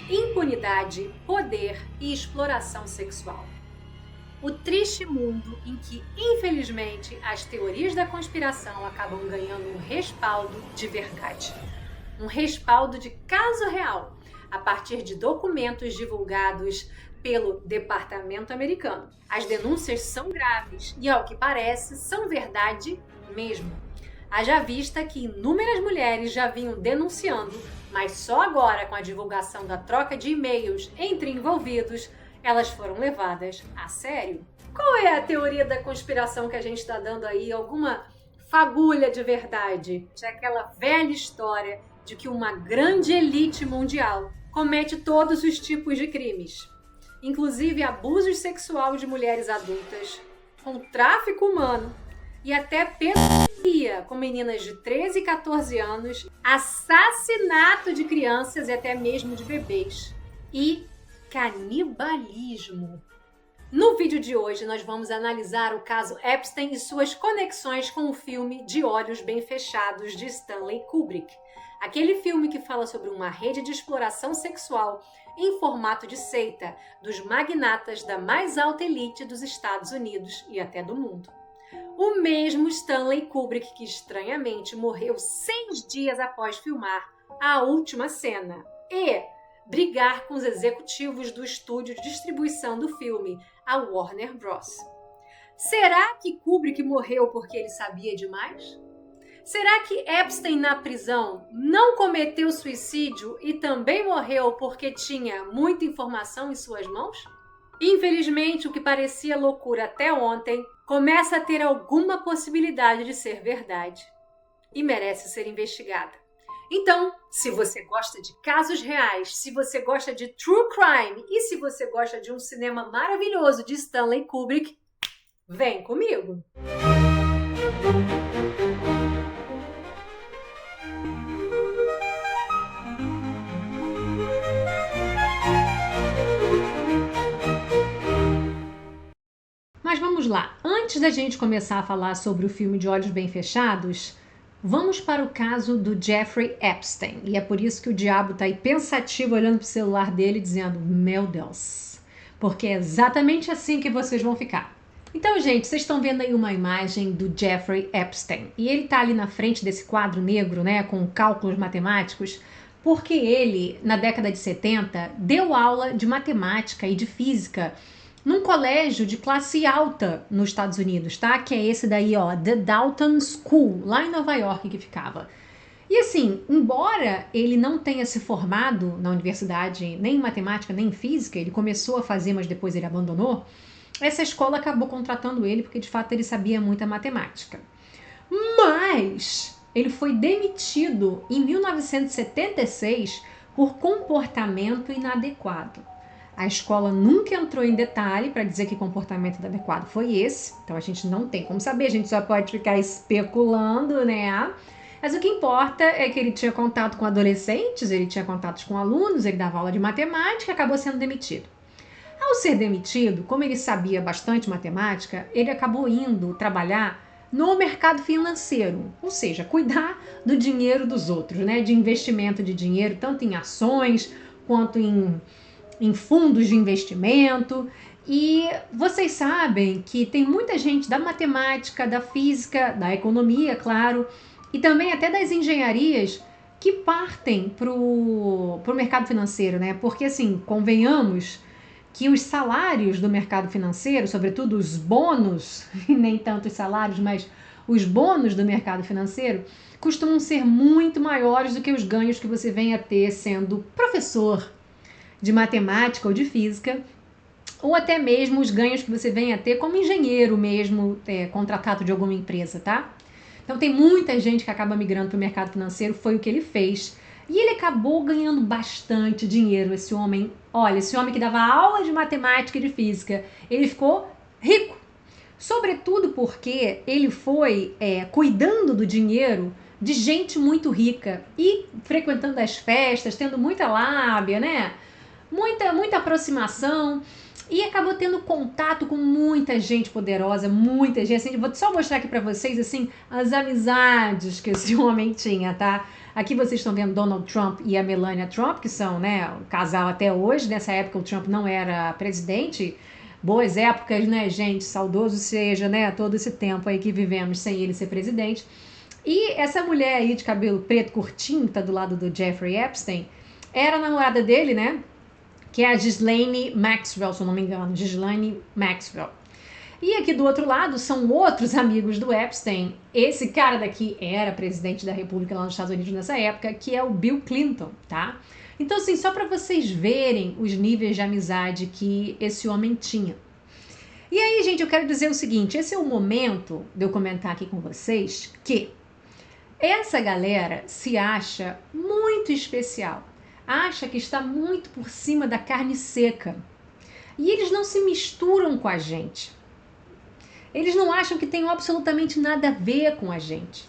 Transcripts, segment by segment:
impunidade, poder e exploração sexual. O triste mundo em que, infelizmente, as teorias da conspiração acabam ganhando um respaldo de verdade. Um respaldo de caso real, a partir de documentos divulgados pelo Departamento Americano. As denúncias são graves e, ao que parece, são verdade mesmo. Haja vista que inúmeras mulheres já vinham denunciando, mas só agora, com a divulgação da troca de e-mails entre envolvidos, elas foram levadas a sério. Qual é a teoria da conspiração que a gente está dando aí? Alguma fagulha de verdade? É aquela velha história de que uma grande elite mundial comete todos os tipos de crimes, inclusive abuso sexual de mulheres adultas, com tráfico humano e até pedofilia com meninas de 13 e 14 anos, assassinato de crianças e até mesmo de bebês e canibalismo. No vídeo de hoje nós vamos analisar o caso Epstein e suas conexões com o filme De Olhos Bem Fechados de Stanley Kubrick. Aquele filme que fala sobre uma rede de exploração sexual em formato de seita dos magnatas da mais alta elite dos Estados Unidos e até do mundo. O mesmo Stanley Kubrick que estranhamente morreu 6 dias após filmar a última cena e brigar com os executivos do estúdio de distribuição do filme, a Warner Bros. Será que Kubrick morreu porque ele sabia demais? Será que Epstein na prisão não cometeu suicídio e também morreu porque tinha muita informação em suas mãos? Infelizmente, o que parecia loucura até ontem começa a ter alguma possibilidade de ser verdade e merece ser investigada. Então, se você gosta de casos reais, se você gosta de true crime e se você gosta de um cinema maravilhoso de Stanley Kubrick, vem comigo! Mas vamos lá, antes da gente começar a falar sobre o filme De Olhos Bem Fechados, vamos para o caso do Jeffrey Epstein. E é por isso que o diabo tá aí pensativo olhando pro celular dele dizendo, meu Deus, porque é exatamente assim que vocês vão ficar. Então, gente, vocês estão vendo aí uma imagem do Jeffrey Epstein. E ele tá ali na frente desse quadro negro, né, com cálculos matemáticos, porque ele, na década de 70, deu aula de matemática e de física num colégio de classe alta nos Estados Unidos, tá? Que é esse daí, ó, The Dalton School, lá em Nova York que ficava. E assim, embora ele não tenha se formado na universidade nem em matemática nem em física, ele começou a fazer, mas depois ele abandonou, essa escola acabou contratando ele porque de fato ele sabia muita matemática. Mas ele foi demitido em 1976 por comportamento inadequado. A escola nunca entrou em detalhe para dizer que comportamento inadequado foi esse, então a gente não tem como saber, a gente só pode ficar especulando, né? Mas o que importa é que ele tinha contato com adolescentes, ele tinha contatos com alunos, ele dava aula de matemática e acabou sendo demitido. Ao ser demitido, como ele sabia bastante matemática, ele acabou indo trabalhar no mercado financeiro, ou seja, cuidar do dinheiro dos outros, né? De investimento de dinheiro, tanto em ações quanto em fundos de investimento. E vocês sabem que tem muita gente da matemática, da física, da economia, claro, e também até das engenharias que partem pro mercado financeiro, né? Porque assim, convenhamos que os salários do mercado financeiro, sobretudo os bônus, e nem tanto os salários, mas os bônus do mercado financeiro, costumam ser muito maiores do que os ganhos que você vem a ter sendo professor de matemática ou de física, ou até mesmo os ganhos que você vem a ter como engenheiro mesmo, contratado de alguma empresa, tá? Então tem muita gente que acaba migrando para o mercado financeiro, foi o que ele fez. E ele acabou ganhando bastante dinheiro, esse homem. Olha, esse homem que dava aula de matemática e de física, ele ficou rico. Sobretudo porque ele foi cuidando do dinheiro de gente muito rica e frequentando as festas, tendo muita lábia, né? Muita aproximação. E acabou tendo contato com muita gente poderosa, muita gente. Assim, vou só mostrar aqui pra vocês, assim, as amizades que esse homem tinha, tá? Aqui vocês estão vendo Donald Trump e a Melania Trump, que são, né, o casal até hoje. Nessa época o Trump não era presidente. Boas épocas, né, gente? Saudoso seja, né, todo esse tempo aí que vivemos sem ele ser presidente. E essa mulher aí de cabelo preto curtinho, que tá do lado do Jeffrey Epstein, era a namorada dele, né? Que é a Ghislaine Maxwell, se eu não me engano, Ghislaine Maxwell. E aqui do outro lado são outros amigos do Epstein. Esse cara daqui era presidente da República lá nos Estados Unidos nessa época, que é o Bill Clinton, tá? Então, assim, só para vocês verem os níveis de amizade que esse homem tinha. E aí, gente, eu quero dizer o seguinte, esse é o momento de eu comentar aqui com vocês que essa galera se acha muito especial. Acha que está muito por cima da carne seca. E eles não se misturam com a gente. Eles não acham que tem absolutamente nada a ver com a gente.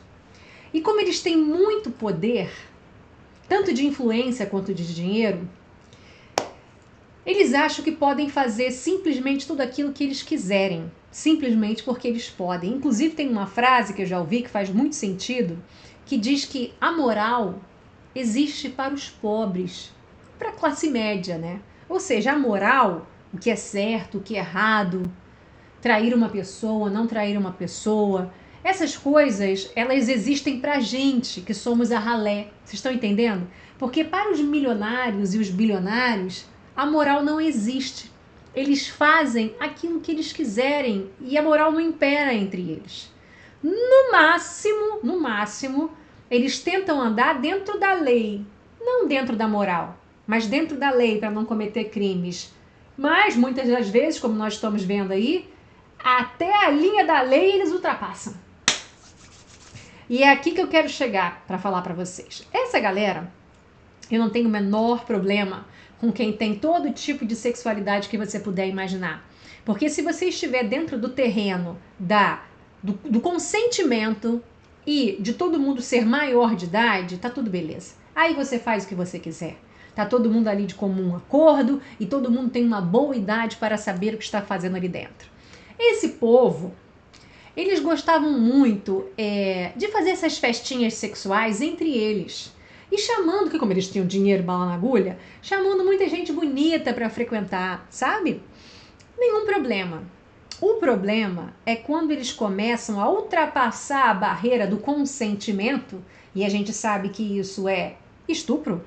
E como eles têm muito poder, tanto de influência quanto de dinheiro, eles acham que podem fazer simplesmente tudo aquilo que eles quiserem. Simplesmente porque eles podem. Inclusive tem uma frase que eu já ouvi que faz muito sentido, que diz que a moral existe para os pobres, para a classe média, né? Ou seja, a moral, o que é certo, o que é errado, trair uma pessoa, não trair uma pessoa, essas coisas, elas existem para a gente, que somos a ralé. Vocês estão entendendo? Porque para os milionários e os bilionários, a moral não existe. Eles fazem aquilo que eles quiserem e a moral não impera entre eles. No máximo, eles tentam andar dentro da lei, não dentro da moral, mas dentro da lei para não cometer crimes. Mas muitas das vezes, como nós estamos vendo aí, até a linha da lei eles ultrapassam. E é aqui que eu quero chegar para falar para vocês. Essa galera, eu não tenho o menor problema com quem tem todo tipo de sexualidade que você puder imaginar. Porque se você estiver dentro do terreno do consentimento e de todo mundo ser maior de idade, tá tudo beleza. Aí você faz o que você quiser. Tá todo mundo ali de comum acordo e todo mundo tem uma boa idade para saber o que está fazendo ali dentro. Esse povo, eles gostavam muito de fazer essas festinhas sexuais entre eles. E chamando, que como eles tinham dinheiro, bala na agulha, chamando muita gente bonita para frequentar, sabe? Nenhum problema. O problema é quando eles começam a ultrapassar a barreira do consentimento, e a gente sabe que isso é estupro,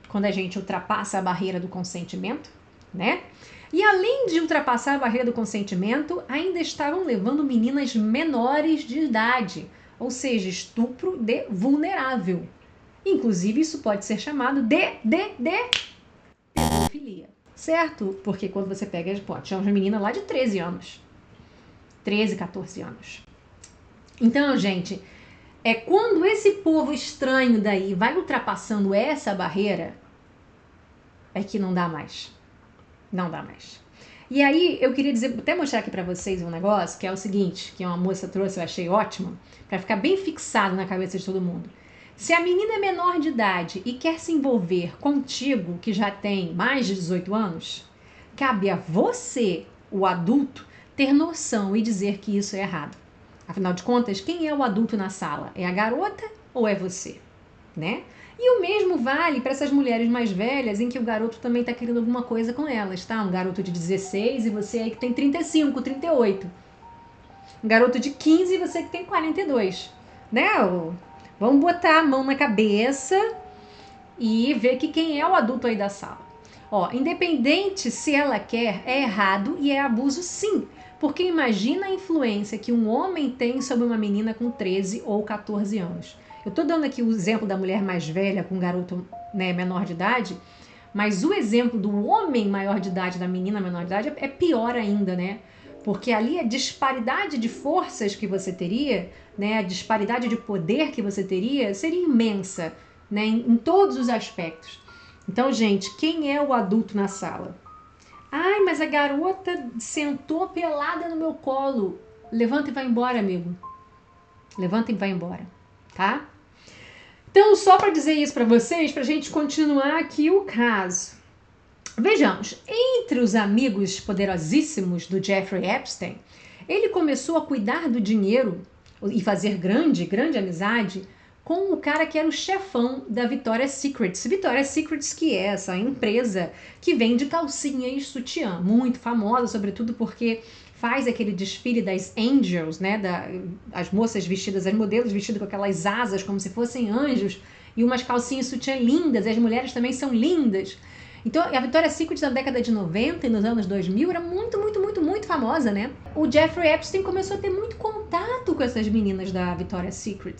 quando a gente ultrapassa a barreira do consentimento, né? E além de ultrapassar a barreira do consentimento, ainda estavam levando meninas menores de idade, ou seja, estupro de vulnerável. Inclusive, isso pode ser chamado de pedofilia. Certo? Porque quando você pega, tinha uma menina lá de 13 anos. 13, 14 anos. Então, gente, quando esse povo estranho daí vai ultrapassando essa barreira, é que não dá mais. Não dá mais. E aí, eu queria dizer, até mostrar aqui pra vocês um negócio, que é o seguinte, que uma moça trouxe, eu achei ótimo, pra ficar bem fixado na cabeça de todo mundo. Se a menina é menor de idade e quer se envolver contigo, que já tem mais de 18 anos, cabe a você, o adulto, ter noção e dizer que isso é errado. Afinal de contas, quem é o adulto na sala? É a garota ou é você? Né? E o mesmo vale para essas mulheres mais velhas em que o garoto também está querendo alguma coisa com elas, tá? Um garoto de 16 e você aí que tem 35, 38. Um garoto de 15 e você que tem 42. Né? Vamos botar a mão na cabeça e ver que quem é o adulto aí da sala. Ó, independente se ela quer, é errado e é abuso sim. Porque imagina a influência que um homem tem sobre uma menina com 13 ou 14 anos. Eu tô dando aqui o exemplo da mulher mais velha com um garoto, né, menor de idade, mas o exemplo do homem maior de idade, da menina menor de idade, é pior ainda, né? Porque ali a disparidade de forças que você teria, né, a disparidade de poder que você teria seria imensa, né, em todos os aspectos. Então, gente, quem é o adulto na sala? Ai, mas a garota sentou pelada no meu colo. Levanta e vai embora, amigo. Levanta e vai embora, tá? Então, só para dizer isso para vocês, pra gente continuar aqui o caso. Vejamos, entre os amigos poderosíssimos do Jeffrey Epstein, ele começou a cuidar do dinheiro e fazer grande amizade com o cara que era o chefão da Victoria's Secrets. Victoria's Secrets, que é essa empresa que vende calcinha e sutiã, muito famosa, sobretudo porque faz aquele desfile das angels, né, as moças vestidas, as modelos vestidas com aquelas asas como se fossem anjos e umas calcinhas e sutiã lindas, e as mulheres também são lindas. Então, a Victoria's Secret na década de 90 e nos anos 2000 era muito famosa, né? O Jeffrey Epstein começou a ter muito contato com essas meninas da Victoria's Secret.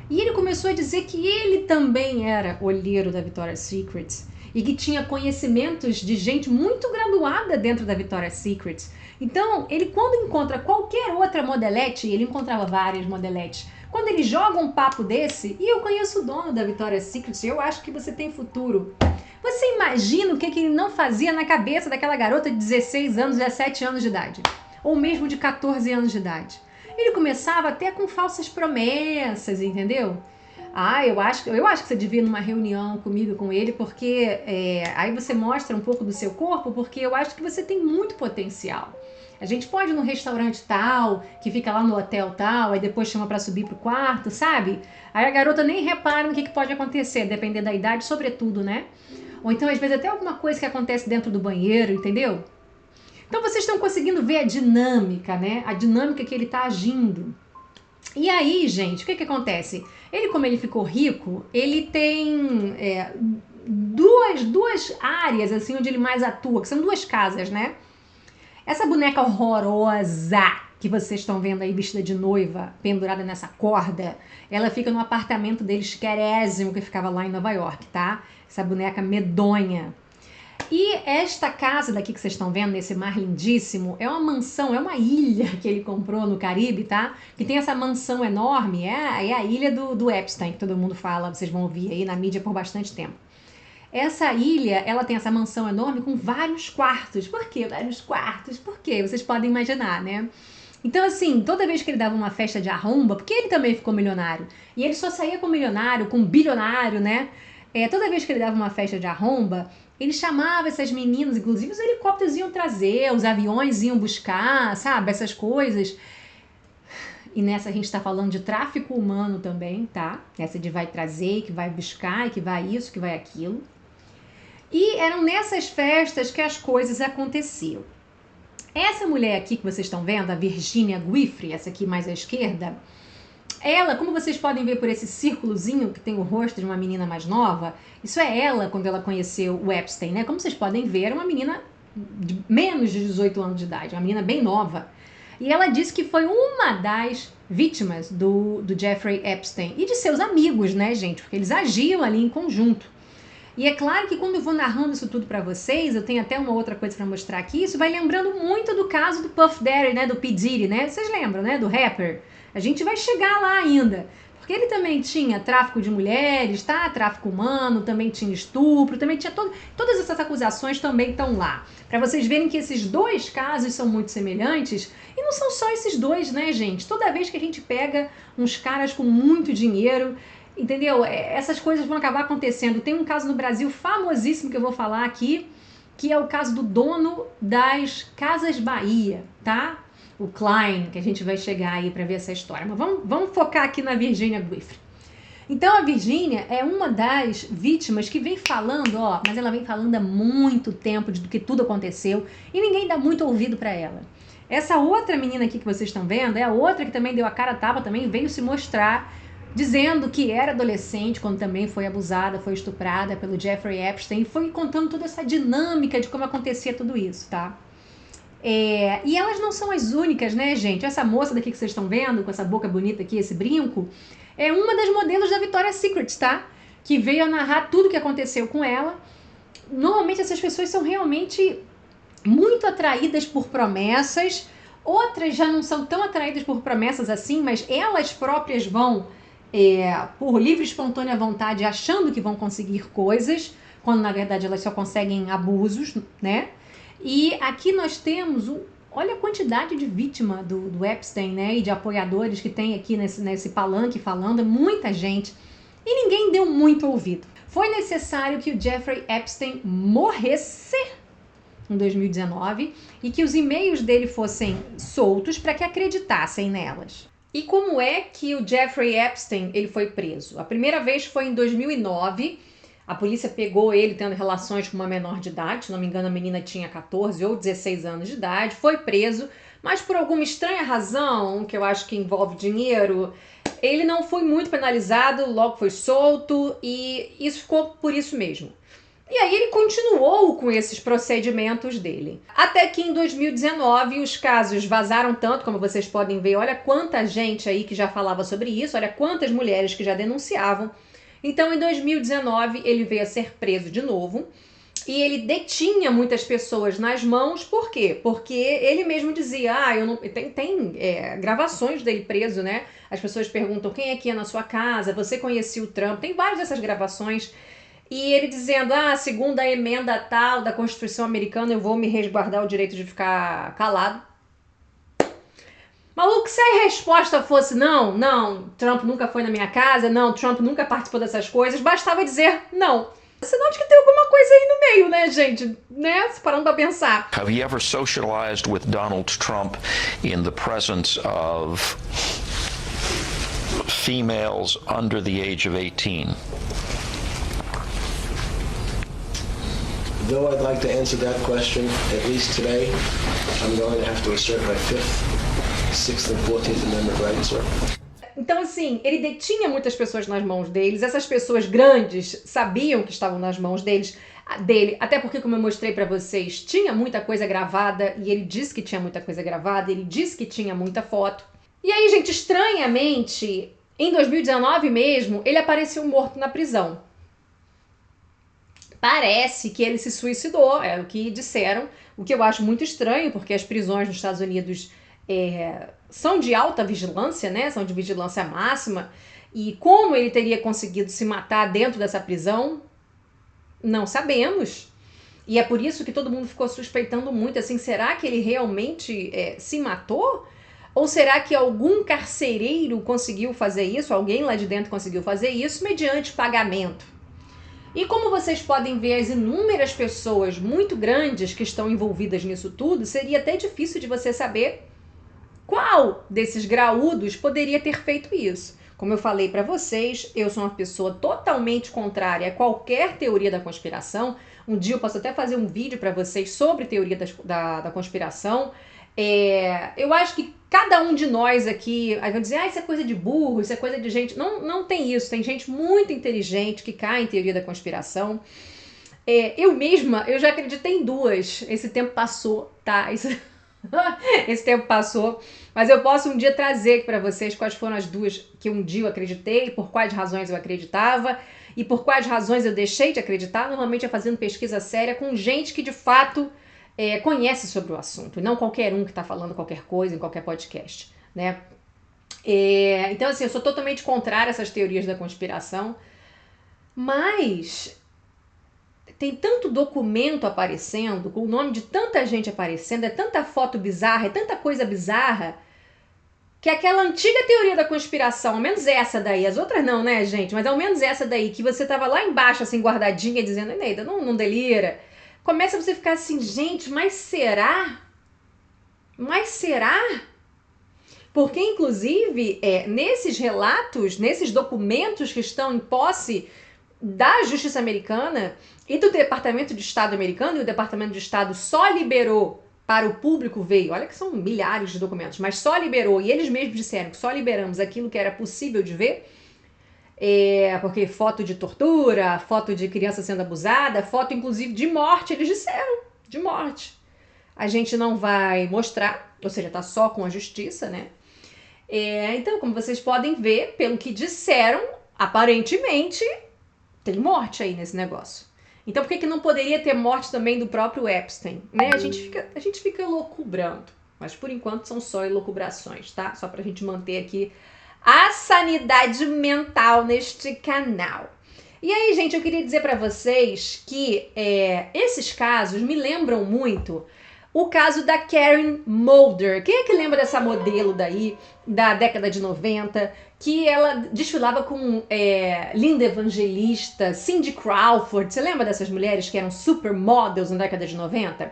E ele começou a dizer que ele também era olheiro da Victoria's Secret e que tinha conhecimentos de gente muito graduada dentro da Victoria's Secret. Então, ele quando encontra qualquer outra modelete, ele encontrava várias modeletes, quando ele joga um papo desse, e eu conheço o dono da Victoria's Secret, eu acho que você tem futuro. Você imagina o que ele não fazia na cabeça daquela garota de 16 anos, 17 anos de idade? Ou mesmo de 14 anos de idade? Ele começava até com falsas promessas, entendeu? Eu acho que você devia ir numa reunião comigo, com ele, porque aí você mostra um pouco do seu corpo, porque eu acho que você tem muito potencial. A gente pode ir num restaurante tal, que fica lá no hotel tal, aí depois chama pra subir pro quarto, sabe? Aí a garota nem repara no que pode acontecer, dependendo da idade, sobretudo, né? Ou então, às vezes, até alguma coisa que acontece dentro do banheiro, entendeu? Então, vocês estão conseguindo ver a dinâmica, né? A dinâmica que ele tá agindo. E aí, gente, o que acontece? Ele, como ele ficou rico, ele tem duas áreas, assim, onde ele mais atua, que são duas casas, né? Essa boneca horrorosa que vocês estão vendo aí, vestida de noiva, pendurada nessa corda, ela fica no apartamento dele chiquérrimo que ficava lá em Nova York, tá? Essa boneca medonha. E esta casa daqui que vocês estão vendo, nesse mar lindíssimo, é uma mansão, é uma ilha que ele comprou no Caribe, tá? Que tem essa mansão enorme, é a ilha do Epstein, que todo mundo fala, vocês vão ouvir aí na mídia por bastante tempo. Essa ilha, ela tem essa mansão enorme com vários quartos. Por que vários quartos? Por quê? Vocês podem imaginar, né? Então, assim, toda vez que ele dava uma festa de arromba, porque ele também ficou milionário, e ele só saía com milionário, com bilionário, né? Toda vez que ele dava uma festa de arromba, ele chamava essas meninas, inclusive os helicópteros iam trazer, os aviões iam buscar, sabe? Essas coisas. E nessa a gente tá falando de tráfico humano também, tá? Essa de vai trazer, que vai buscar, que vai isso, que vai aquilo. E eram nessas festas que as coisas aconteciam. Essa mulher aqui que vocês estão vendo, a Virginia Giuffre, essa aqui mais à esquerda, ela, como vocês podem ver por esse círculozinho que tem o rosto de uma menina mais nova, isso é ela quando ela conheceu o Epstein, né? Como vocês podem ver, era uma menina de menos de 18 anos de idade, uma menina bem nova. E ela disse que foi uma das vítimas do Jeffrey Epstein e de seus amigos, né, gente? Porque eles agiam ali em conjunto. E é claro que quando eu vou narrando isso tudo pra vocês, eu tenho até uma outra coisa pra mostrar aqui, isso vai lembrando muito do caso do Puff Daddy, né, do P. Diddy, né? Vocês lembram, né, do rapper? A gente vai chegar lá ainda. Porque ele também tinha tráfico de mulheres, tá? Tráfico humano, também tinha estupro, também tinha todas essas acusações também estão lá. Pra vocês verem que esses dois casos são muito semelhantes. E não são só esses dois, né, gente? Toda vez que a gente pega uns caras com muito dinheiro, entendeu? Essas coisas vão acabar acontecendo. Tem um caso no Brasil famosíssimo que eu vou falar aqui, que é o caso do dono das Casas Bahia, tá? O Klein, que a gente vai chegar aí para ver essa história. Mas vamos focar aqui na Virginia Giuffre. Então a Virginia é uma das vítimas que vem falando, mas ela vem falando há muito tempo do que tudo aconteceu e ninguém dá muito ouvido para ela. Essa outra menina aqui que vocês estão vendo é a outra que também deu a cara a tapa, também veio se mostrar, dizendo que era adolescente quando também foi abusada, foi estuprada pelo Jeffrey Epstein, e foi contando toda essa dinâmica de como acontecia tudo isso, tá? E elas não são as únicas, né, gente? Essa moça daqui que vocês estão vendo, com essa boca bonita aqui, esse brinco, é uma das modelos da Victoria's Secret, tá? Que veio a narrar tudo o que aconteceu com ela. Normalmente essas pessoas são realmente muito atraídas por promessas, outras já não são tão atraídas por promessas assim, mas elas próprias vão por livre e espontânea vontade, achando que vão conseguir coisas, quando na verdade elas só conseguem abusos, né? E aqui nós temos, olha a quantidade de vítima do Epstein, né? E de apoiadores que tem aqui nesse palanque falando, muita gente. E ninguém deu muito ouvido. foi necessário que o Jeffrey Epstein morresse em 2019 e que os e-mails dele fossem soltos para que acreditassem nelas. E como é que o Jeffrey Epstein ele foi preso? A primeira vez foi em 2009. A polícia pegou ele tendo relações com uma menor de idade, se não me engano a menina tinha 14 ou 16 anos de idade, foi preso, mas por alguma estranha razão, que eu acho que envolve dinheiro, ele não foi muito penalizado, logo foi solto e isso ficou por isso mesmo. E aí ele continuou com esses procedimentos dele. Até que em 2019 os casos vazaram tanto, como vocês podem ver, olha quanta gente aí que já falava sobre isso, olha quantas mulheres que já denunciavam. Então em 2019 ele veio a ser preso de novo e ele detinha muitas pessoas nas mãos, por quê? Porque ele mesmo dizia, eu não... Tem gravações dele preso, né? As pessoas perguntam, quem é que é na sua casa? Você conhecia o Trump? Tem várias dessas gravações. E ele dizendo, segundo a emenda tal da Constituição Americana, eu vou me resguardar o direito de ficar calado. Maluco, se a resposta fosse não, Trump nunca foi na minha casa, não, Trump nunca participou dessas coisas, bastava dizer não. Senão de que tem alguma coisa aí no meio, né, gente? Né? Se parando pra pensar. Have you ever socialized with Donald Trump in the presence of females under the age of 18? Though I'd like to answer that question, at least today, I'm going to have to assert my 5th, 6th and 14th Amendment rights, sir. Então, assim, ele detinha muitas pessoas nas mãos deles, essas pessoas grandes sabiam que estavam nas mãos dele, até porque, como eu mostrei pra vocês, tinha muita coisa gravada, e ele disse que tinha muita coisa gravada, ele disse que tinha muita foto. E aí, gente, estranhamente, em 2019 mesmo, ele apareceu morto na prisão. Parece que ele se suicidou, é o que disseram, o que eu acho muito estranho, porque as prisões nos Estados Unidos são de alta vigilância, né? São de vigilância máxima, e como ele teria conseguido se matar dentro dessa prisão, não sabemos. E é por isso que todo mundo ficou suspeitando muito, assim, será que ele realmente se matou? Ou será que algum carcereiro conseguiu fazer isso, alguém lá de dentro conseguiu fazer isso mediante pagamento? E como vocês podem ver as inúmeras pessoas muito grandes que estão envolvidas nisso tudo, seria até difícil de você saber qual desses graúdos poderia ter feito isso. Como eu falei para vocês, eu sou uma pessoa totalmente contrária a qualquer teoria da conspiração. Um dia eu posso até fazer um vídeo para vocês sobre teoria da conspiração. Eu acho que cada um de nós aqui vai dizer, isso é coisa de burro, isso é coisa de gente... Não tem isso, tem gente muito inteligente que cai em teoria da conspiração. Eu mesma, eu já acreditei em 2, esse tempo passou, tá? Esse tempo passou, mas eu posso um dia trazer para vocês quais foram as 2 que um dia eu acreditei, por quais razões eu acreditava e por quais razões eu deixei de acreditar, normalmente fazendo pesquisa séria com gente que de fato... conhece sobre o assunto, e não qualquer um que está falando qualquer coisa em qualquer podcast, né? Então, assim, eu sou totalmente contrária a essas teorias da conspiração, mas tem tanto documento aparecendo, com o nome de tanta gente aparecendo, é tanta foto bizarra, é tanta coisa bizarra, que aquela antiga teoria da conspiração, ao menos essa daí, as outras não, né, gente? Mas ao menos essa daí, que você tava lá embaixo, assim, guardadinha, dizendo, Eneida, não delira... Começa você a ficar assim, gente, mas será? Mas será? Porque, inclusive, nesses relatos, nesses documentos que estão em posse da Justiça Americana e do Departamento de Estado americano, e o Departamento de Estado só liberou para o público ver, olha que são milhares de documentos, mas só liberou, e eles mesmos disseram que só liberamos aquilo que era possível de ver, porque foto de tortura, foto de criança sendo abusada, foto inclusive de morte, eles disseram, de morte. A gente não vai mostrar, ou seja, tá só com a justiça, né? Então, como vocês podem ver, pelo que disseram, aparentemente tem morte aí nesse negócio. Então por que não poderia ter morte também do próprio Epstein? Né? A gente fica elucubrando, mas por enquanto são só elucubrações, tá? Só pra gente manter aqui a sanidade mental neste canal. E aí, gente, eu queria dizer pra vocês que esses casos me lembram muito o caso da Karen Mulder. Quem é que lembra dessa modelo daí, da década de 90, que ela desfilava com Linda Evangelista, Cindy Crawford. Você lembra dessas mulheres que eram supermodels na década de 90?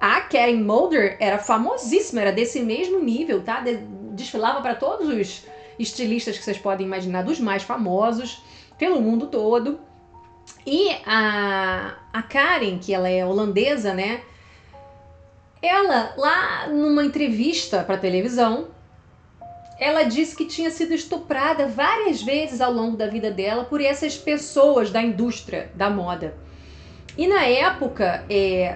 A Karen Mulder era famosíssima, era desse mesmo nível, tá? Desfilava para todos os estilistas que vocês podem imaginar, dos mais famosos, pelo mundo todo. E a Karen, que ela é holandesa, né? Ela, lá numa entrevista para televisão, ela disse que tinha sido estuprada várias vezes ao longo da vida dela por essas pessoas da indústria da moda. E na época,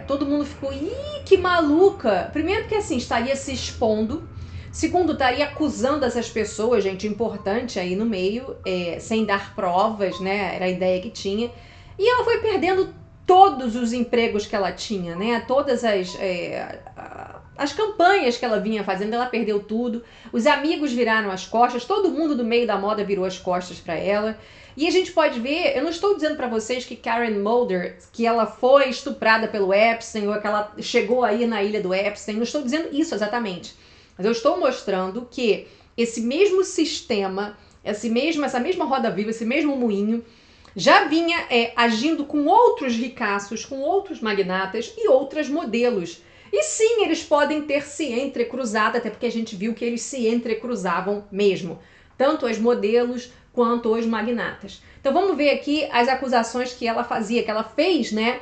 todo mundo ficou, ih, que maluca! Primeiro porque assim, estaria se expondo. Segundo, estaria acusando essas pessoas, gente importante aí no meio, sem dar provas, né? Era a ideia que tinha. E ela foi perdendo todos os empregos que ela tinha, né? Todas as campanhas que ela vinha fazendo, ela perdeu tudo. Os amigos viraram as costas, todo mundo do meio da moda virou as costas para ela. E a gente pode ver, eu não estou dizendo para vocês que Karen Mulder, que ela foi estuprada pelo Epstein, ou que ela chegou aí na ilha do Epstein, não estou dizendo isso exatamente. Mas eu estou mostrando que esse mesmo sistema, essa mesma roda viva, esse mesmo moinho, já vinha agindo com outros ricaços, com outros magnatas e outras modelos. E sim, eles podem ter se entrecruzado, até porque a gente viu que eles se entrecruzavam mesmo. Tanto as modelos quanto os magnatas. Então vamos ver aqui as acusações que ela fazia, que ela fez, né,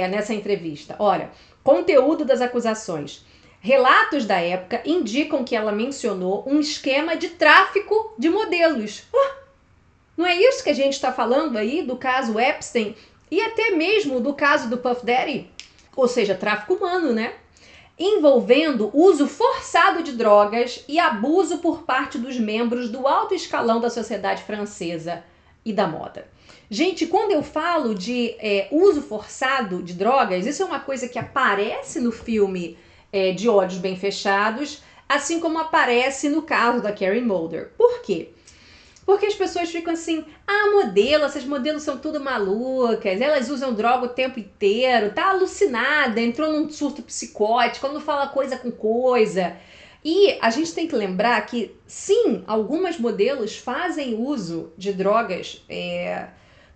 nessa entrevista. Olha, conteúdo das acusações. Relatos da época indicam que ela mencionou um esquema de tráfico de modelos. Não é isso que a gente está falando aí do caso Epstein e até mesmo do caso do Puff Daddy? Ou seja, tráfico humano, né? Envolvendo uso forçado de drogas e abuso por parte dos membros do alto escalão da sociedade francesa e da moda. Gente, quando eu falo de uso forçado de drogas, isso é uma coisa que aparece no filme de Olhos Bem Fechados, assim como aparece no caso da Karen Mulder. Por quê? Porque as pessoas ficam assim, essas modelos são tudo malucas, elas usam droga o tempo inteiro, tá alucinada, entrou num surto psicótico, não fala coisa com coisa. E a gente tem que lembrar que, sim, algumas modelos fazem uso de drogas,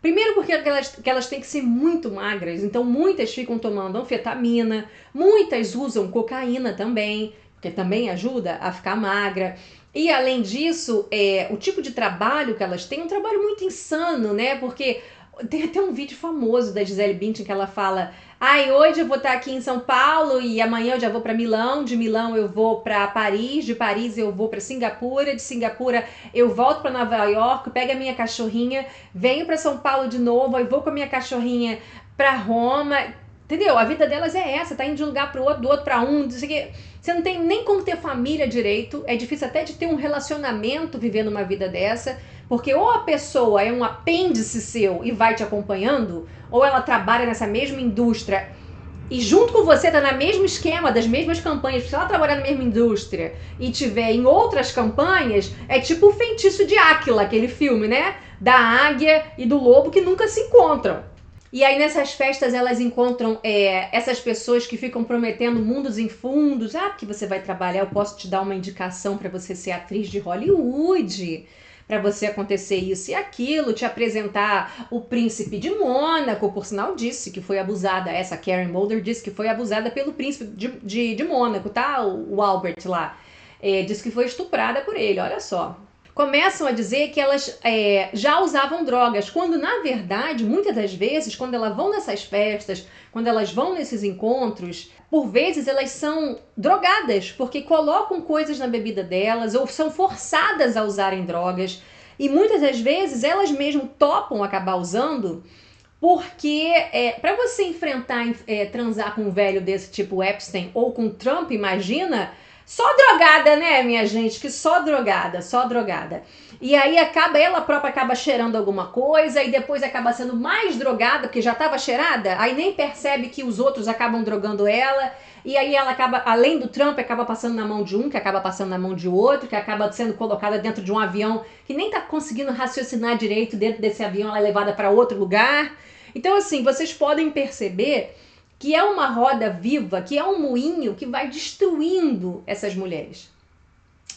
primeiro porque elas têm que ser muito magras, então muitas ficam tomando anfetamina, muitas usam cocaína também, porque também ajuda a ficar magra. E além disso, o tipo de trabalho que elas têm é um trabalho muito insano, né? Porque tem até um vídeo famoso da Gisele Bündchen que ela fala: hoje eu vou estar aqui em São Paulo e amanhã eu já vou para Milão, de Milão eu vou para Paris, de Paris eu vou para Singapura, de Singapura eu volto para Nova York, pego a minha cachorrinha, venho para São Paulo de novo, aí vou com a minha cachorrinha para Roma. Entendeu? A vida delas é essa, tá indo de um lugar pro outro, do outro pra um, não sei o quê. Você não tem nem como ter família direito, é difícil até de ter um relacionamento vivendo uma vida dessa, porque ou a pessoa é um apêndice seu e vai te acompanhando, ou ela trabalha nessa mesma indústria e junto com você tá no mesmo esquema, das mesmas campanhas, se ela trabalhar na mesma indústria e tiver em outras campanhas, é tipo o Feitiço de Áquila, aquele filme, né? Da águia e do lobo que nunca se encontram. E aí nessas festas elas encontram essas pessoas que ficam prometendo mundos em fundos. Porque você vai trabalhar, eu posso te dar uma indicação para você ser atriz de Hollywood, para você acontecer isso e aquilo, te apresentar o príncipe de Mônaco, por sinal disse que foi abusada, essa Karen Mulder disse que foi abusada pelo príncipe de Mônaco, tá? O Albert lá, disse que foi estuprada por ele, olha só. Começam a dizer que elas já usavam drogas, quando na verdade, muitas das vezes, quando elas vão nessas festas, quando elas vão nesses encontros, por vezes elas são drogadas, porque colocam coisas na bebida delas ou são forçadas a usarem drogas. E muitas das vezes elas mesmo topam acabar usando, porque para você enfrentar, transar com um velho desse tipo Epstein ou com Trump, imagina... Só drogada, né, minha gente? Que só drogada. E aí ela própria acaba cheirando alguma coisa e depois acaba sendo mais drogada, porque já estava cheirada, aí nem percebe que os outros acabam drogando ela. E aí ela acaba, além do Trump, acaba passando na mão de um, que acaba passando na mão de outro, que acaba sendo colocada dentro de um avião que nem tá conseguindo raciocinar direito dentro desse avião, ela é levada para outro lugar. Então, assim, vocês podem perceber que é uma roda viva, que é um moinho que vai destruindo essas mulheres.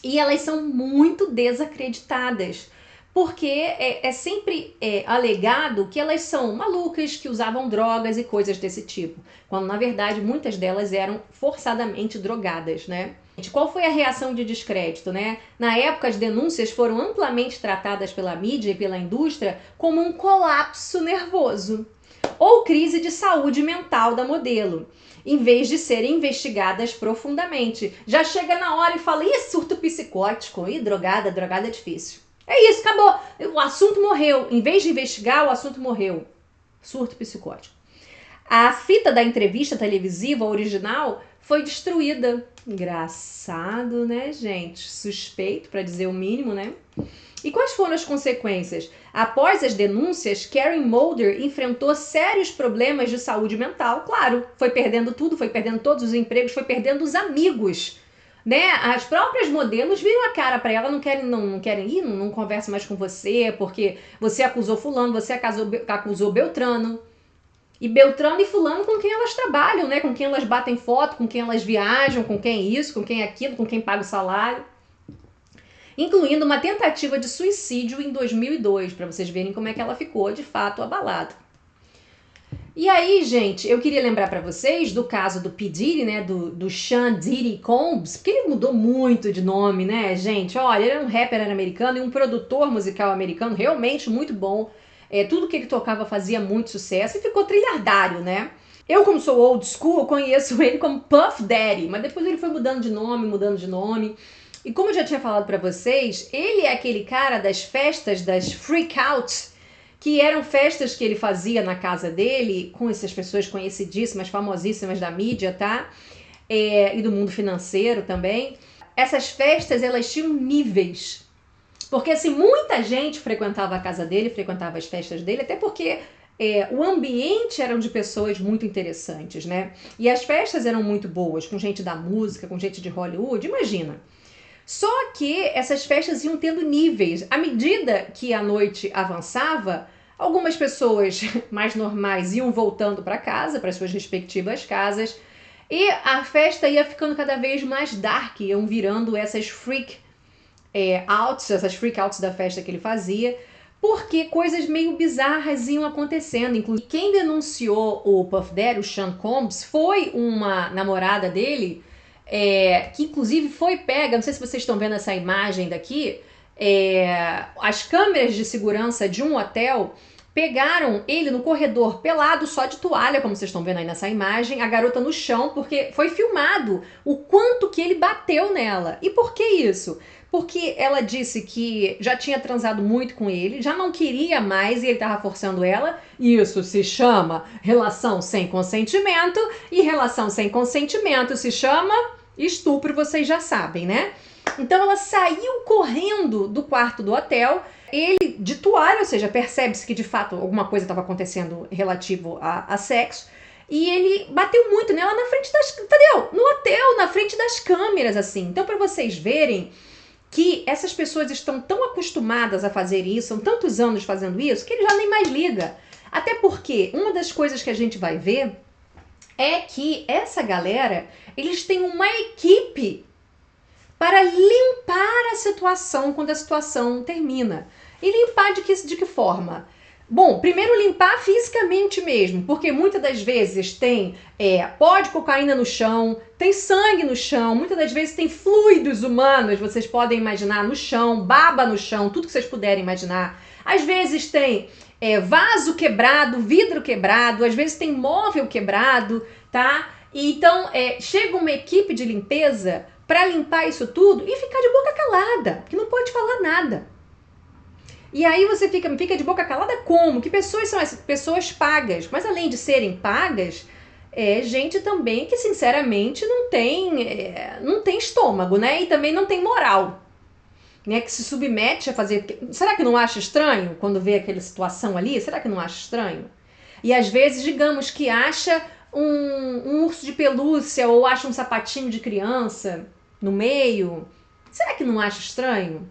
E elas são muito desacreditadas, porque é sempre alegado que elas são malucas, que usavam drogas e coisas desse tipo, quando na verdade muitas delas eram forçadamente drogadas, né? Qual foi a reação de descrédito, né? Na época, as denúncias foram amplamente tratadas pela mídia e pela indústria como um colapso nervoso ou crise de saúde mental da modelo, em vez de serem investigadas profundamente. Já chega na hora e fala, ih, surto psicótico, ih, drogada é difícil. É isso, acabou, o assunto morreu. Em vez de investigar, o assunto morreu. Surto psicótico. A fita da entrevista televisiva original foi destruída. Engraçado, né, gente? Suspeito, para dizer o mínimo, né? E quais foram as consequências? Após as denúncias, Karen Mulder enfrentou sérios problemas de saúde mental. Claro, foi perdendo tudo, foi perdendo todos os empregos, foi perdendo os amigos, né? As próprias modelos viram a cara para ela, não querem ir, não conversam mais com você, porque você acusou fulano, você acusou Beltrano. E Beltrano e fulano com quem elas trabalham, né? Com quem elas batem foto, com quem elas viajam, com quem isso, com quem aquilo, com quem paga o salário. Incluindo uma tentativa de suicídio em 2002, para vocês verem como é que ela ficou, de fato, abalada. E aí, gente, eu queria lembrar para vocês do caso do P. Diddy, né? Do Sean Diddy Combs, porque ele mudou muito de nome, né, gente? Olha, ele era um rapper americano e um produtor musical americano realmente muito bom. Tudo que ele tocava fazia muito sucesso e ficou trilhardário, né? Eu, como sou old school, eu conheço ele como Puff Daddy, mas depois ele foi mudando de nome. E como eu já tinha falado pra vocês, ele é aquele cara das festas, das freakouts, que eram festas que ele fazia na casa dele, com essas pessoas conhecidíssimas, famosíssimas da mídia, tá? E do mundo financeiro também. Essas festas, elas tinham níveis. Porque assim, muita gente frequentava a casa dele, frequentava as festas dele, até porque o ambiente era de pessoas muito interessantes, né? E as festas eram muito boas, com gente da música, com gente de Hollywood, imagina. Só que essas festas iam tendo níveis. À medida que a noite avançava, algumas pessoas mais normais iam voltando para casa, para suas respectivas casas, e a festa ia ficando cada vez mais dark, iam virando essas freakouts da festa que ele fazia, porque coisas meio bizarras iam acontecendo. Inclusive, quem denunciou o Puff Daddy, o Sean Combs, foi uma namorada dele, que inclusive foi pega, não sei se vocês estão vendo essa imagem daqui, as câmeras de segurança de um hotel pegaram ele no corredor pelado, só de toalha, como vocês estão vendo aí nessa imagem, a garota no chão, porque foi filmado o quanto que ele bateu nela. E por que isso? Porque ela disse que já tinha transado muito com ele, já não queria mais e ele estava forçando ela. Isso se chama relação sem consentimento, e relação sem consentimento se chama estupro, vocês já sabem, né? Então ela saiu correndo do quarto do hotel, ele de toalha, ou seja, percebe-se que de fato alguma coisa estava acontecendo relativo a sexo, e ele bateu muito nela na frente no hotel, na frente das câmeras, assim. Então, para vocês verem que essas pessoas estão tão acostumadas a fazer isso, são tantos anos fazendo isso, que ele já nem mais liga. Até porque uma das coisas que a gente vai ver é que essa galera, eles têm uma equipe para limpar a situação quando a situação termina. E limpar de que forma? Bom, primeiro limpar fisicamente mesmo, porque muitas das vezes tem pó de cocaína no chão, tem sangue no chão, muitas das vezes tem fluidos humanos, vocês podem imaginar, no chão, baba no chão, tudo que vocês puderem imaginar. Às vezes tem vaso quebrado, vidro quebrado, às vezes tem móvel quebrado, tá? E então chega uma equipe de limpeza para limpar isso tudo e ficar de boca calada, que não pode falar nada. E aí você fica de boca calada como? Que pessoas são essas? Pessoas pagas. Mas além de serem pagas, gente também que sinceramente não tem estômago, né? E também não tem moral, né? Que se submete a fazer... Será que não acha estranho quando vê aquela situação ali? Será que não acha estranho? E às vezes, digamos que acha um urso de pelúcia ou acha um sapatinho de criança no meio. Será que não acha estranho?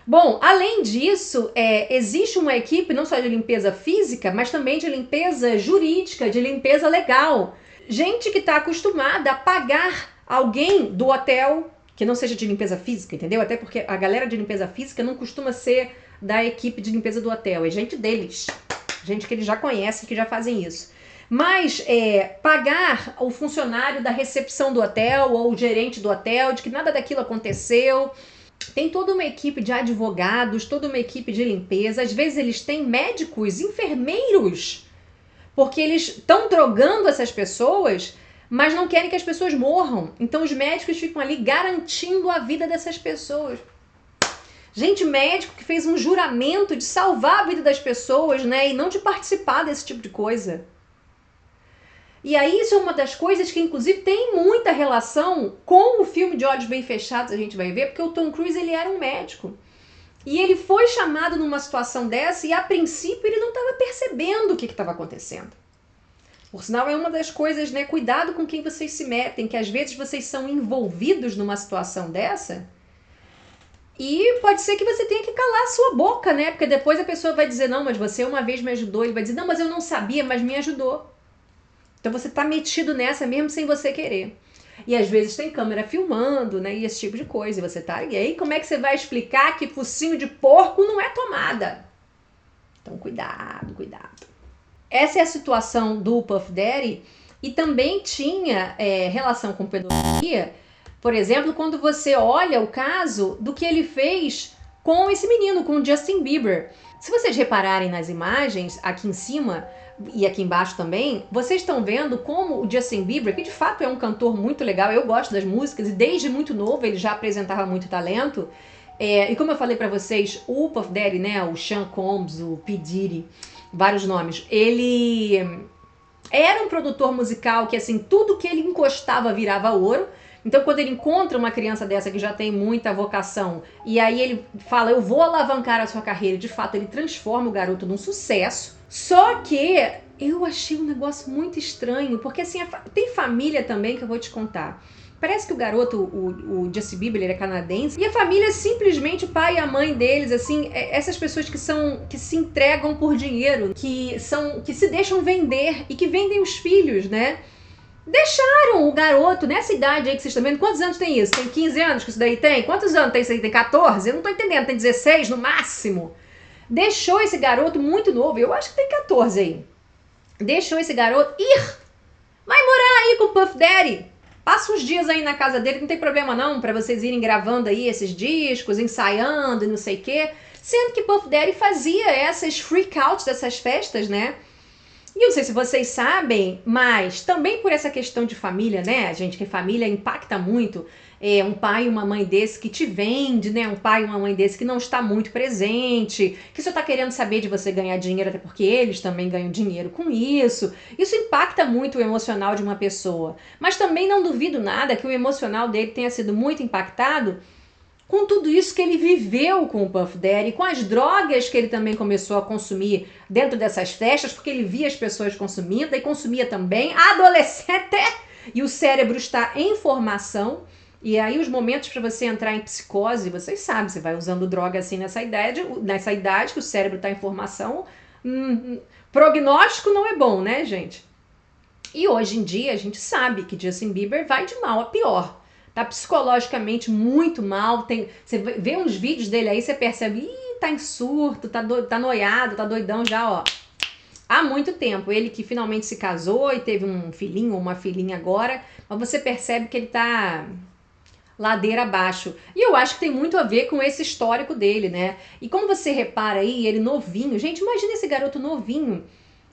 Bom, além disso, existe uma equipe não só de limpeza física, mas também de limpeza jurídica, de limpeza legal. Gente que está acostumada a pagar alguém do hotel que não seja de limpeza física, entendeu? Até porque a galera de limpeza física não costuma ser da equipe de limpeza do hotel, é gente deles, gente que eles já conhecem, que já fazem isso. Mas pagar o funcionário da recepção do hotel ou o gerente do hotel de que nada daquilo aconteceu. Tem toda uma equipe de advogados, toda uma equipe de limpeza. Às vezes eles têm médicos, enfermeiros, porque eles estão drogando essas pessoas, mas não querem que as pessoas morram. Então os médicos ficam ali garantindo a vida dessas pessoas. Gente, médico que fez um juramento de salvar a vida das pessoas, né? E não de participar desse tipo de coisa. E aí isso é uma das coisas que inclusive tem muita relação com o filme de Olhos Bem Fechados, a gente vai ver, porque o Tom Cruise ele era um médico. E ele foi chamado numa situação dessa e a princípio ele não estava percebendo o que estava acontecendo. Por sinal, é uma das coisas, né? Cuidado com quem vocês se metem, que às vezes vocês são envolvidos numa situação dessa e pode ser que você tenha que calar a sua boca, né? Porque depois a pessoa vai dizer, não, mas você uma vez me ajudou. Ele vai dizer, não, mas eu não sabia, mas me ajudou. Então você tá metido nessa mesmo sem você querer. E às vezes tem câmera filmando, né? E esse tipo de coisa. E você tá... E aí como é que você vai explicar que focinho de porco não é tomada? Então cuidado, cuidado. Essa é a situação do Puff Daddy. E também tinha relação com pedofilia. Por exemplo, quando você olha o caso do que ele fez com esse menino, com o Justin Bieber. Se vocês repararem nas imagens aqui em cima... e aqui embaixo também, vocês estão vendo como o Justin Bieber, que de fato é um cantor muito legal, eu gosto das músicas, e desde muito novo ele já apresentava muito talento, e como eu falei pra vocês, o Puff Daddy, né, o Sean Combs, o P. Diddy, vários nomes, ele era um produtor musical que, assim, tudo que ele encostava virava ouro. Então, quando ele encontra uma criança dessa que já tem muita vocação, e aí ele fala, eu vou alavancar a sua carreira, de fato ele transforma o garoto num sucesso. Só que eu achei um negócio muito estranho, porque assim, tem família também que eu vou te contar. Parece que o garoto, o Justin Bieber, ele é canadense, e a família simplesmente, o pai e a mãe deles, assim, essas pessoas que se entregam por dinheiro, que se deixam vender e que vendem os filhos, né? Deixaram o garoto nessa idade aí que vocês estão vendo. Quantos anos tem isso? Tem 15 anos que isso daí tem? Quantos anos tem isso aí? Tem 14? Eu não tô entendendo. Tem 16 no máximo. Deixou esse garoto muito novo. Eu acho que tem 14 aí. Deixou esse garoto ir. Vai morar aí com o Puff Daddy. Passa uns dias aí na casa dele. Não tem problema não pra vocês irem gravando aí esses discos, ensaiando e não sei o quê. Sendo que Puff Daddy fazia essas freakouts dessas festas, né? E eu não sei se vocês sabem, mas também por essa questão de família, né, gente, que família impacta muito, um pai e uma mãe desse que te vende, né, um pai e uma mãe desse que não está muito presente, que só está querendo saber de você ganhar dinheiro, até porque eles também ganham dinheiro com isso. Isso impacta muito o emocional de uma pessoa. Mas também não duvido nada que o emocional dele tenha sido muito impactado com tudo isso que ele viveu com o Puff Daddy, com as drogas que ele também começou a consumir dentro dessas festas, porque ele via as pessoas consumindo e consumia também, adolescente, e o cérebro está em formação, e aí os momentos para você entrar em psicose, vocês sabem, você vai usando droga assim nessa idade que o cérebro está em formação, prognóstico não é bom, né, gente? E hoje em dia a gente sabe que Justin Bieber vai de mal a pior. Tá psicologicamente muito mal, você vê uns vídeos dele aí, você percebe, tá em surto, tá noiado, tá doidão já, ó. Há muito tempo, ele que finalmente se casou e teve um filhinho ou uma filhinha agora, mas você percebe que ele tá ladeira abaixo. E eu acho que tem muito a ver com esse histórico dele, né? E como você repara aí, ele novinho, gente, imagina esse garoto novinho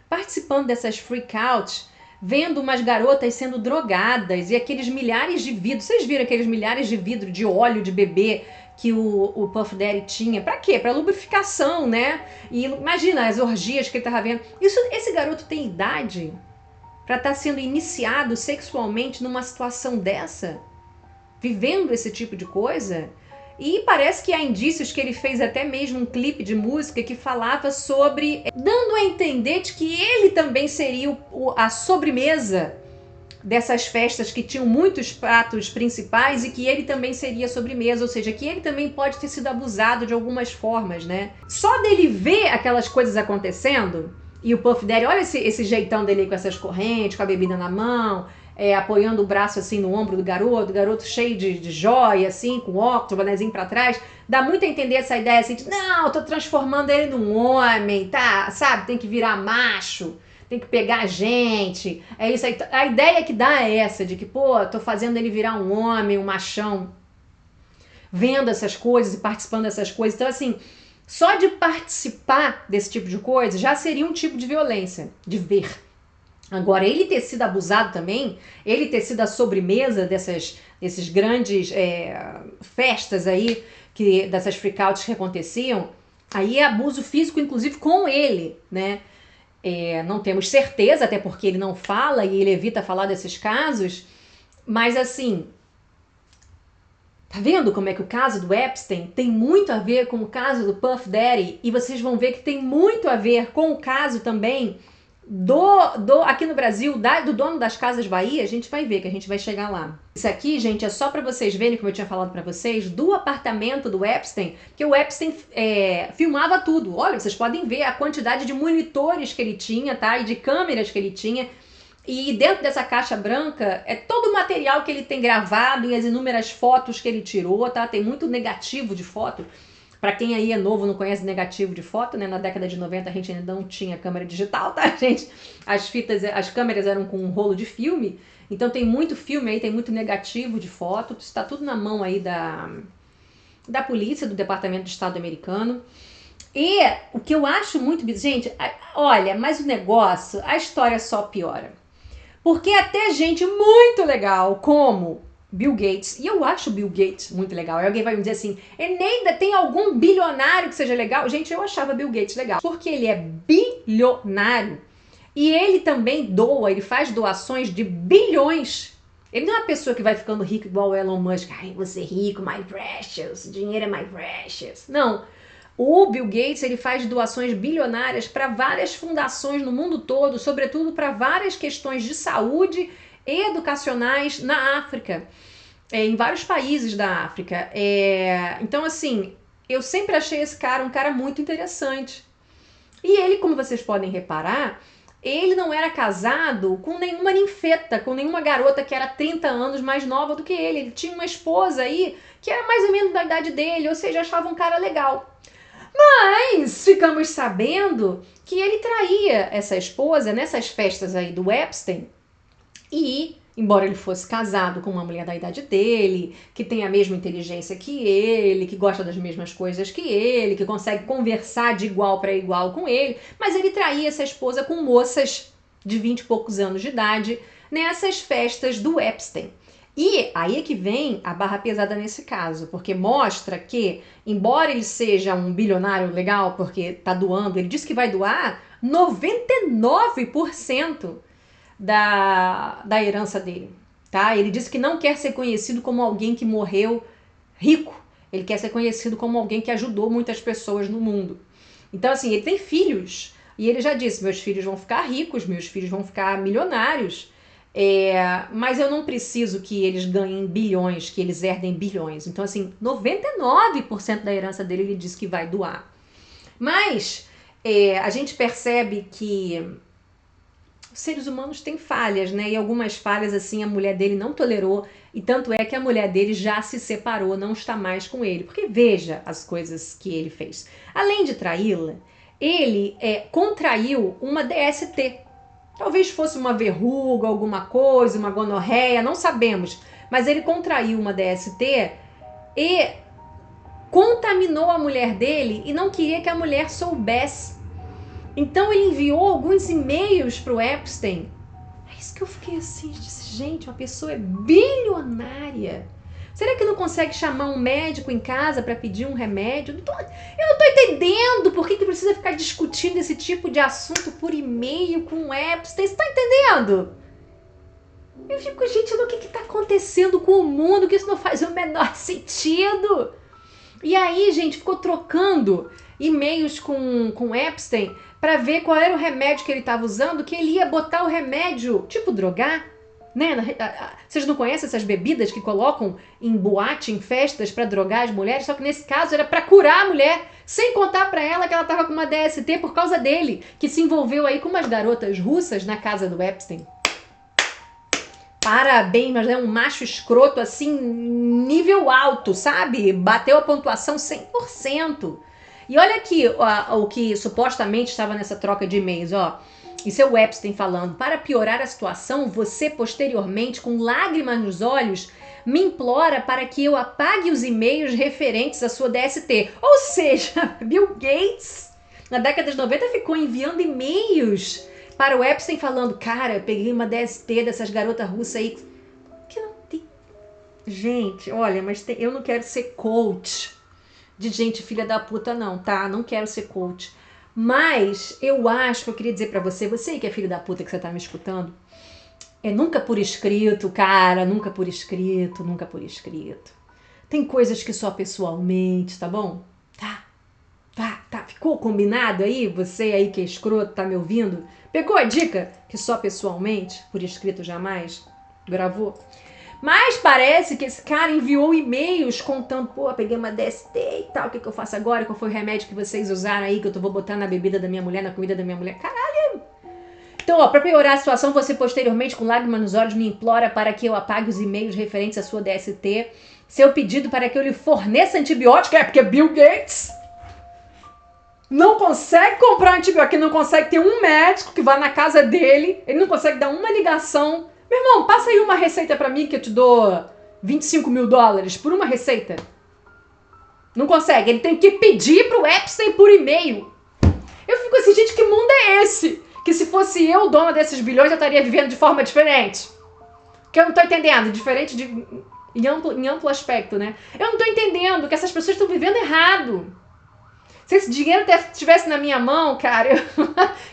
participando dessas freakouts, vendo umas garotas sendo drogadas e aqueles milhares de vidros. Vocês viram aqueles milhares de vidro de óleo de bebê que o Puff Daddy tinha? Pra quê? Pra lubrificação, né? E imagina as orgias que ele tava vendo. Esse garoto tem idade pra estar sendo iniciado sexualmente numa situação dessa? Vivendo esse tipo de coisa? E parece que há indícios que ele fez até mesmo um clipe de música que falava sobre, dando a entender de que ele também seria a sobremesa dessas festas que tinham muitos pratos principais e que ele também seria a sobremesa, ou seja, que ele também pode ter sido abusado de algumas formas, né? Só dele ver aquelas coisas acontecendo, e o Puff Daddy, olha esse jeitão dele com essas correntes, com a bebida na mão, apoiando o braço assim no ombro do garoto cheio de joia, assim, com óculos, bonezinho pra trás. Dá muito a entender essa ideia assim de, não, eu tô transformando ele num homem, tá? Sabe, tem que virar macho, tem que pegar a gente. É isso aí. A ideia que dá é essa, de que, pô, tô fazendo ele virar um homem, um machão, vendo essas coisas e participando dessas coisas. Então, assim, só de participar desse tipo de coisa já seria um tipo de violência, de ver. Agora, ele ter sido abusado também, ele ter sido a sobremesa desses grandes festas aí, dessas freakouts que aconteciam, aí é abuso físico, inclusive, com ele, né? Não temos certeza, até porque ele não fala e ele evita falar desses casos, mas assim, tá vendo como é que o caso do Epstein tem muito a ver com o caso do Puff Daddy? E vocês vão ver que tem muito a ver com o caso também aqui no Brasil, do dono das Casas Bahia. A gente vai ver, que a gente vai chegar lá. Isso aqui, gente, é só para vocês verem, como eu tinha falado para vocês, do apartamento do Epstein, que o Epstein filmava tudo. Olha, vocês podem ver a quantidade de monitores que ele tinha, tá? E de câmeras que ele tinha. E dentro dessa caixa branca é todo o material que ele tem gravado e as inúmeras fotos que ele tirou, tá? Tem muito negativo de foto. Pra quem aí é novo, não conhece negativo de foto, né? Na década de 90 a gente ainda não tinha câmera digital, tá, gente? As câmeras eram com um rolo de filme. Então tem muito filme aí, tem muito negativo de foto. Está tudo na mão aí da polícia, do Departamento de Estado americano. E o que eu acho muito... Gente, olha, mas o negócio, a história só piora. Porque até gente muito legal, como Bill Gates, e eu acho Bill Gates muito legal. Aí alguém vai me dizer assim, Eneida, tem algum bilionário que seja legal? Gente, eu achava Bill Gates legal, porque ele é bilionário e ele também ele faz doações de bilhões. Ele não é uma pessoa que vai ficando rico igual o Elon Musk. Ai, você é rico, my precious, dinheiro é my precious. Não. O Bill Gates, ele faz doações bilionárias para várias fundações no mundo todo, sobretudo para várias questões de saúde e educacionais na África, em vários países da África. Então, assim, eu sempre achei esse cara um cara muito interessante. E ele, como vocês podem reparar, ele não era casado com nenhuma ninfeta, com nenhuma garota que era 30 anos mais nova do que ele. Ele tinha uma esposa aí que era mais ou menos da idade dele, ou seja, achava um cara legal. Mas ficamos sabendo que ele traía essa esposa nessas festas aí do Epstein e, embora ele fosse casado com uma mulher da idade dele, que tem a mesma inteligência que ele, que gosta das mesmas coisas que ele, que consegue conversar de igual para igual com ele, mas ele traía essa esposa com moças de 20 e poucos anos de idade nessas festas do Epstein. E aí é que vem a barra pesada nesse caso, porque mostra que, embora ele seja um bilionário legal, porque tá doando, ele disse que vai doar 99% da herança dele, tá? Ele disse que não quer ser conhecido como alguém que morreu rico, ele quer ser conhecido como alguém que ajudou muitas pessoas no mundo. Então, assim, ele tem filhos, e ele já disse, meus filhos vão ficar ricos, meus filhos vão ficar milionários, mas eu não preciso que eles ganhem bilhões, que eles herdem bilhões. Então, assim, 99% da herança dele ele diz que vai doar. Mas a gente percebe que os seres humanos têm falhas, né? E algumas falhas, assim, a mulher dele não tolerou. E tanto é que a mulher dele já se separou, não está mais com ele. Porque veja as coisas que ele fez. Além de traí-la, ele contraiu uma DST. Talvez fosse uma verruga, alguma coisa, uma gonorreia, não sabemos. Mas ele contraiu uma DST e contaminou a mulher dele e não queria que a mulher soubesse. Então ele enviou alguns e-mails para o Epstein. É isso que eu fiquei assim, disse, gente, uma pessoa é bilionária. Será que não consegue chamar um médico em casa para pedir um remédio? Eu não tô entendendo por que precisa ficar discutindo esse tipo de assunto por e-mail com o Epstein. Você tá entendendo? Eu fico, gente, o que tá acontecendo com o mundo? Que isso não faz o menor sentido. E aí, gente, ficou trocando e-mails com o Epstein para ver qual era o remédio que ele estava usando, que ele ia botar o remédio, tipo drogar, né? Vocês não conhecem essas bebidas que colocam em boate, em festas para drogar as mulheres? Só que nesse caso era para curar a mulher, sem contar para ela que ela estava com uma DST por causa dele, que se envolveu aí com umas garotas russas na casa do Epstein. Parabéns, mas é um macho escroto, assim, nível alto, sabe? Bateu a pontuação 100%. E olha aqui o que supostamente estava nessa troca de e-mails, ó. Isso é o Epstein falando. Para piorar a situação, você posteriormente, com lágrimas nos olhos, me implora para que eu apague os e-mails referentes à sua DST. Ou seja, Bill Gates, na década de 90, ficou enviando e-mails para o Epstein falando, cara, eu peguei uma DST dessas garotas russas aí. Que não tem... Gente, olha, mas eu não quero ser coach de gente filha da puta não, tá? Não quero ser coach. Mas eu acho que eu queria dizer pra você, você que é filho da puta que você tá me escutando, nunca por escrito, cara, nunca por escrito, nunca por escrito. Tem coisas que só pessoalmente, tá bom? Tá. Ficou combinado aí? Você aí que é escroto, tá me ouvindo? Pegou a dica que só pessoalmente, por escrito jamais? Gravou? Mas parece que esse cara enviou e-mails contando, pô, peguei uma DST e tal, o que eu faço agora? Qual foi o remédio que vocês usaram aí, que eu vou botar na bebida da minha mulher, na comida da minha mulher? Caralho! Então, ó, pra piorar a situação, você posteriormente, com lágrimas nos olhos, me implora para que eu apague os e-mails referentes à sua DST. Seu pedido para que eu lhe forneça antibiótico porque Bill Gates não consegue comprar antibiótico, não consegue ter um médico que vá na casa dele, ele não consegue dar uma ligação. Meu irmão, passa aí uma receita pra mim que eu te dou 25 mil dólares por uma receita. Não consegue, ele tem que pedir pro Epstein por e-mail. Eu fico assim, gente, que mundo é esse? Que se fosse eu dona desses bilhões, eu estaria vivendo de forma diferente. Que eu não tô entendendo, diferente em amplo aspecto, né? Eu não tô entendendo que essas pessoas estão vivendo errado. Se esse dinheiro estivesse na minha mão, cara,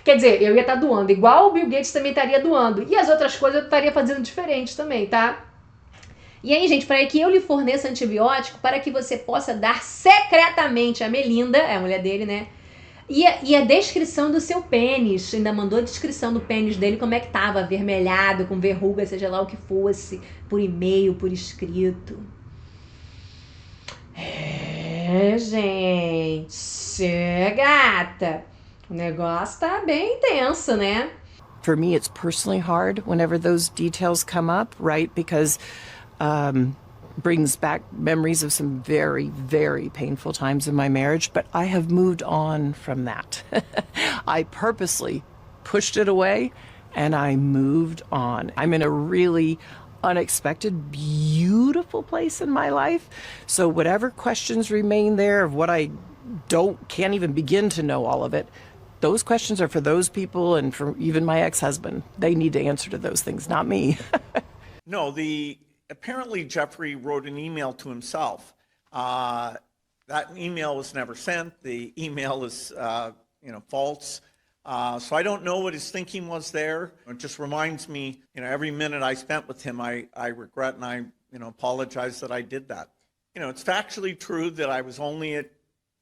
quer dizer, eu ia estar doando, igual o Bill Gates também estaria doando. E as outras coisas eu estaria fazendo diferente também, tá? E aí, gente, para que eu lhe forneça antibiótico, para que você possa dar secretamente a Melinda, é a mulher dele, né? E a descrição do seu pênis, ainda mandou a descrição do pênis dele, como é que tava, avermelhado, com verruga, seja lá o que fosse, por e-mail, por escrito. Gente, gata, o negócio tá bem intenso, né? For me, it's personally hard whenever those details come up, right? Because brings back memories of some very, very painful times in my marriage, but I have moved on from that. I purposely pushed it away and I moved on. I'm in a really unexpected, beautiful place in my life. So whatever questions remain there of what I can't even begin to know all of it, those questions are for those people and for even my ex-husband. They need to answer to those things, not me. No, apparently Jeffrey wrote an email to himself. That email was never sent. The email is, false. So I don't know what his thinking was there. It just reminds me, every minute I spent with him, I regret and I, apologize that I did that. It's factually true that I was only at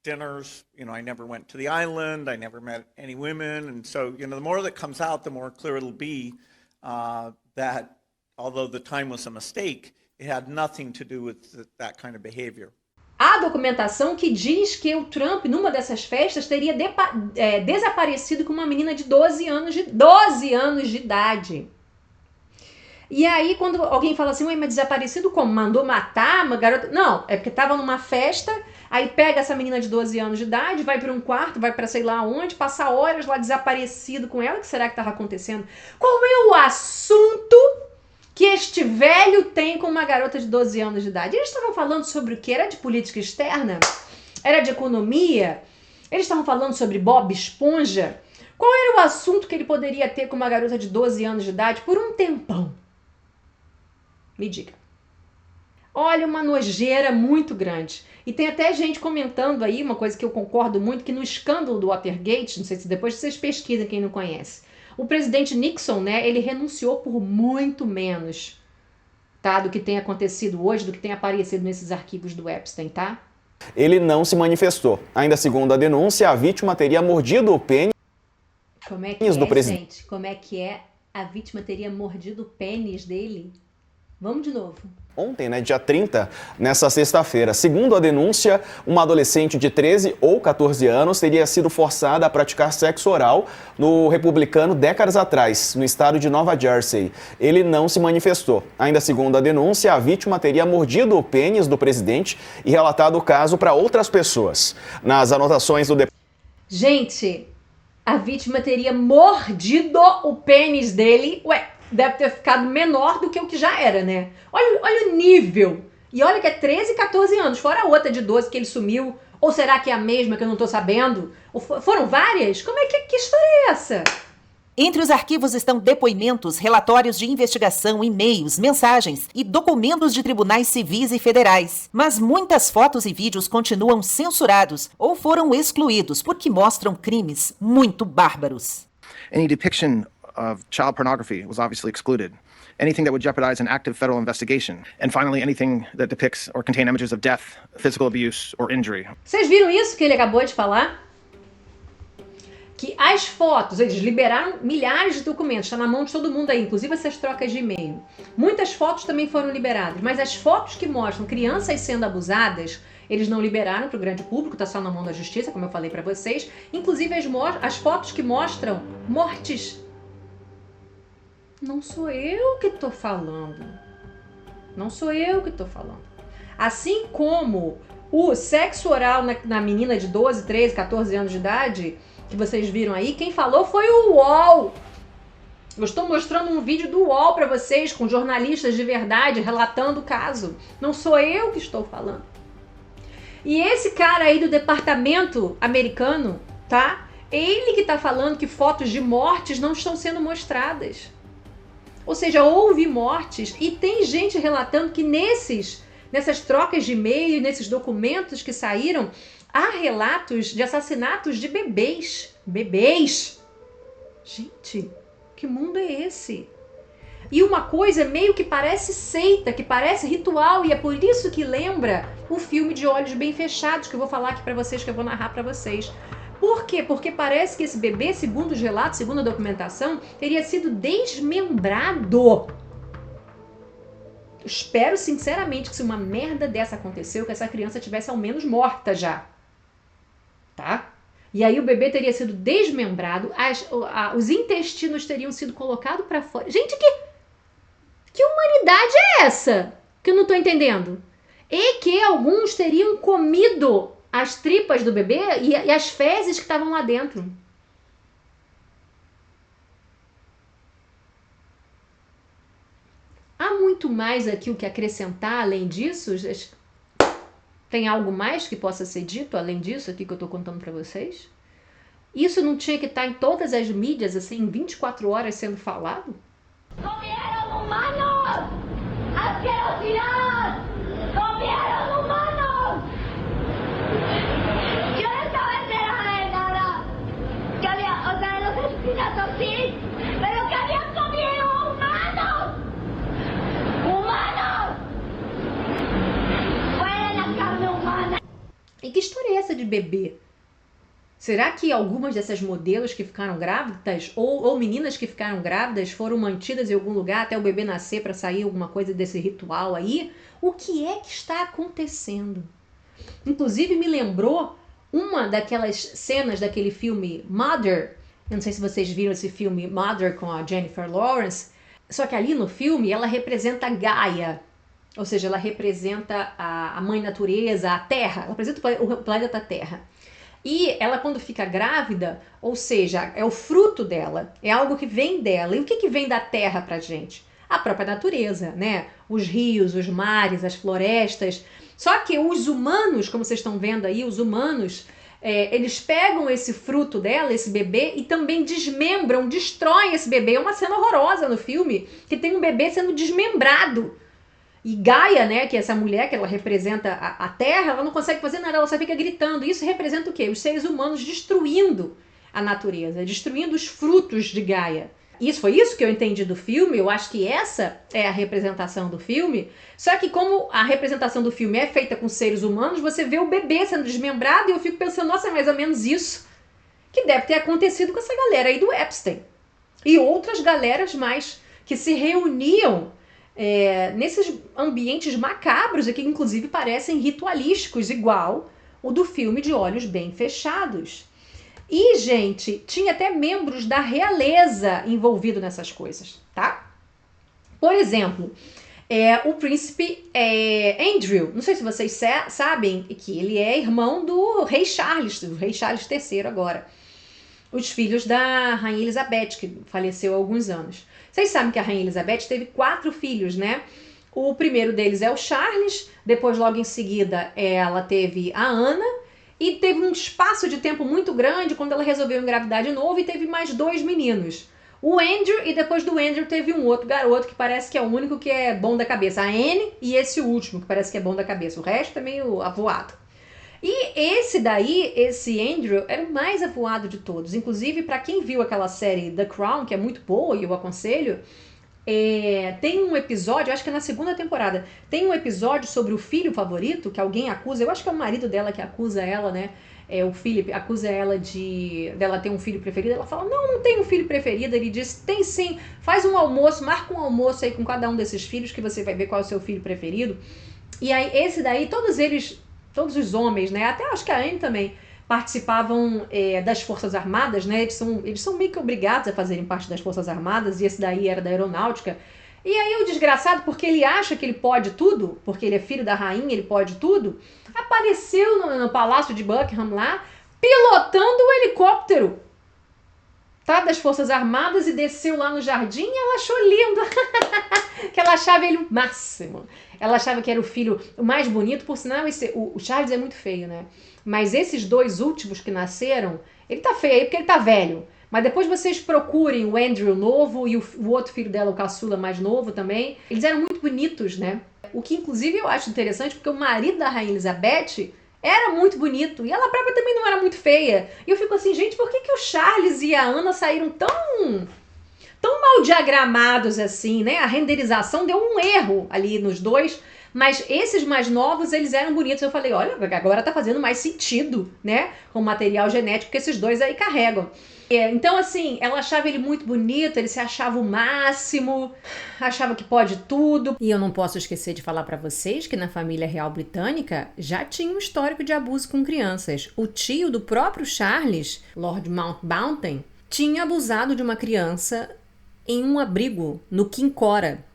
dinners. I never went to the island. I never met any women. And so, the more that comes out, the more clear it'll be that although the time was a mistake, it had nothing to do with that kind of behavior. Há documentação que diz que o Trump, numa dessas festas, teria desaparecido com uma menina de 12 anos de idade. E aí, quando alguém fala assim, ué, mas desaparecido como? Mandou matar uma garota? Não, é porque tava numa festa, aí pega essa menina de 12 anos de idade, vai para um quarto, vai para sei lá onde, passa horas lá desaparecido com ela. O que será que estava acontecendo? Qual é o assunto que este velho tem com uma garota de 12 anos de idade? Eles estavam falando sobre o que? Era de política externa? Era de economia? Eles estavam falando sobre Bob Esponja? Qual era o assunto que ele poderia ter com uma garota de 12 anos de idade por um tempão? Me diga. Olha, uma nojeira muito grande. E tem até gente comentando aí, uma coisa que eu concordo muito, que no escândalo do Watergate, não sei se depois vocês pesquisam, quem não conhece, o presidente Nixon, né, ele renunciou por muito menos, tá, do que tem acontecido hoje, do que tem aparecido nesses arquivos do Epstein, tá? Ele não se manifestou. Ainda segundo a denúncia, a vítima teria mordido o pênis do presidente. Gente? Como é que é? A vítima teria mordido o pênis dele? Vamos de novo. Ontem, dia 30, nessa sexta-feira. Segundo a denúncia, uma adolescente de 13 ou 14 anos teria sido forçada a praticar sexo oral no republicano décadas atrás, no estado de Nova Jersey. Ele não se manifestou. Ainda segundo a denúncia, a vítima teria mordido o pênis do presidente e relatado o caso para outras pessoas. Nas anotações do Gente, a vítima teria mordido o pênis dele. Ué, deve ter ficado menor do que o que já era, né? Olha o nível. E olha que é 13 e 14 anos, fora a outra de 12 que ele sumiu. Ou será que é a mesma que eu não tô sabendo? Ou foram várias? Como é que história é essa? Entre os arquivos estão depoimentos, relatórios de investigação, e-mails, mensagens e documentos de tribunais civis e federais. Mas muitas fotos e vídeos continuam censurados ou foram excluídos porque mostram crimes muito bárbaros. Any depiction of child pornography was obviously excluded. Anything that would jeopardize an active federal investigation. And finally, anything that depicts or contain images of death, physical abuse, or injury. Vocês viram isso que ele acabou de falar? Que as fotos, eles liberaram milhares de documentos, está na mão de todo mundo aí, inclusive essas trocas de e-mail. Muitas fotos também foram liberadas, mas as fotos que mostram crianças sendo abusadas, eles não liberaram para o grande público, está só na mão da justiça, como eu falei para vocês. Inclusive as fotos que mostram mortes. Não sou eu que estou falando. Não sou eu que estou falando. Assim como o sexo oral na menina de 12, 13, 14 anos de idade, que vocês viram aí, quem falou foi o UOL. Eu estou mostrando um vídeo do UOL para vocês, com jornalistas de verdade relatando o caso. Não sou eu que estou falando. E esse cara aí do departamento americano, tá? Ele que está falando que fotos de mortes não estão sendo mostradas. Ou seja, houve mortes e tem gente relatando que nessas trocas de e-mail, nesses documentos que saíram, há relatos de assassinatos de bebês. Bebês! Gente, que mundo é esse? E uma coisa meio que parece seita, que parece ritual, e é por isso que lembra o filme de Olhos Bem Fechados, que eu vou falar aqui pra vocês, que eu vou narrar pra vocês. Por quê? Porque parece que esse bebê, segundo os relatos, segundo a documentação, teria sido desmembrado. Espero sinceramente que se uma merda dessa aconteceu, que essa criança tivesse ao menos morta já. Tá? E aí o bebê teria sido desmembrado, os intestinos teriam sido colocados pra fora. Gente, que humanidade é essa? Que eu não tô entendendo. E que alguns teriam comido as tripas do bebê e as fezes que estavam lá dentro. Há muito mais aqui o que acrescentar além disso? Tem algo mais que possa ser dito além disso aqui que eu estou contando para vocês? Isso não tinha que estar em todas as mídias, assim, 24 horas sendo falado? ¡Comieron humanos! ¡Asquerosidad! ¡Comieron humanos! Yo no estaba enterada de nada. Que había, o sea, de los asesinatos sí, pero que habían comido humanos. ¡Humanos! ¡Fue la carne humana! E que história é essa de bebê? Será que algumas dessas modelos que ficaram grávidas ou meninas que ficaram grávidas foram mantidas em algum lugar até o bebê nascer para sair alguma coisa desse ritual aí? O que é que está acontecendo? Inclusive me lembrou uma daquelas cenas daquele filme Mother. Eu não sei se vocês viram esse filme Mother com a Jennifer Lawrence. Só que ali no filme ela representa Gaia. Ou seja, ela representa a mãe natureza, a Terra. Ela representa o planeta Terra. E ela quando fica grávida, ou seja, é o fruto dela, é algo que vem dela. E o que vem da terra pra gente? A própria natureza, né? Os rios, os mares, as florestas. Só que os humanos, como vocês estão vendo aí, os humanos, eles pegam esse fruto dela, esse bebê, e também desmembram, destroem esse bebê. É uma cena horrorosa no filme, que tem um bebê sendo desmembrado. E Gaia, né, que é essa mulher que ela representa a Terra, ela não consegue fazer nada, ela só fica gritando. Isso representa o quê? Os seres humanos destruindo a natureza, destruindo os frutos de Gaia. Foi isso que eu entendi do filme, eu acho que essa é a representação do filme. Só que como a representação do filme é feita com seres humanos, você vê o bebê sendo desmembrado e eu fico pensando, nossa, é mais ou menos isso que deve ter acontecido com essa galera aí do Epstein. E outras galeras mais que se reuniam nesses ambientes macabros e que inclusive parecem ritualísticos, igual o do filme de Olhos Bem Fechados. E, gente, tinha até membros da realeza envolvido nessas coisas, tá? Por exemplo, o príncipe Andrew, não sei se vocês sabem que ele é irmão do rei Charles III agora. Os filhos da Rainha Elizabeth, que faleceu há alguns anos. Vocês sabem que a Rainha Elizabeth teve 4 filhos, né? O primeiro deles é o Charles, depois logo em seguida ela teve a Ana, e teve um espaço de tempo muito grande quando ela resolveu engravidar de novo e teve mais 2 meninos. O Andrew, e depois do Andrew teve um outro garoto que parece que é o único que é bom da cabeça. A Anne e esse último, que parece que é bom da cabeça. O resto é meio avoado. E esse daí, esse Andrew, era o mais avoado de todos. Inclusive, para quem viu aquela série The Crown, que é muito boa e eu aconselho, tem um episódio, acho que é na 2ª temporada, tem um episódio sobre o filho favorito, que alguém acusa, eu acho que é o marido dela que acusa ela, né? O Philip acusa ela dela ter um filho preferido. Ela fala, não tenho um filho preferido. Ele diz, tem sim, faz um almoço, marca um almoço aí com cada um desses filhos que você vai ver qual é o seu filho preferido. E aí esse daí, todos os homens, né, até acho que a Anne também, participavam das Forças Armadas, né, eles são meio que obrigados a fazerem parte das Forças Armadas, e esse daí era da Aeronáutica. E aí o desgraçado, porque ele acha que ele pode tudo, porque ele é filho da rainha, ele pode tudo, apareceu no Palácio de Buckingham lá, pilotando o helicóptero, tá, das Forças Armadas, e desceu lá no jardim, e ela achou lindo, que ela achava ele o máximo. Ela achava que era o filho o mais bonito, por sinal, o Charles é muito feio, né? Mas esses 2 últimos que nasceram, ele tá feio aí porque ele tá velho. Mas depois vocês procurem o Andrew novo e o outro filho dela, o caçula mais novo também. Eles eram muito bonitos, né? O que inclusive eu acho interessante, porque o marido da Rainha Elizabeth era muito bonito. E ela própria também não era muito feia. E eu fico assim, gente, por que o Charles e a Ana saíram tão mal diagramados assim, né? A renderização deu um erro ali nos 2, mas esses mais novos, eles eram bonitos. Eu falei, olha, agora tá fazendo mais sentido, né? Com o material genético que esses 2 aí carregam. Então, assim, ela achava ele muito bonito, ele se achava o máximo, achava que pode tudo. E eu não posso esquecer de falar pra vocês que na família real britânica já tinha um histórico de abuso com crianças. O tio do próprio Charles, Lord Mountbatten, tinha abusado de uma criança em um abrigo no Kincora.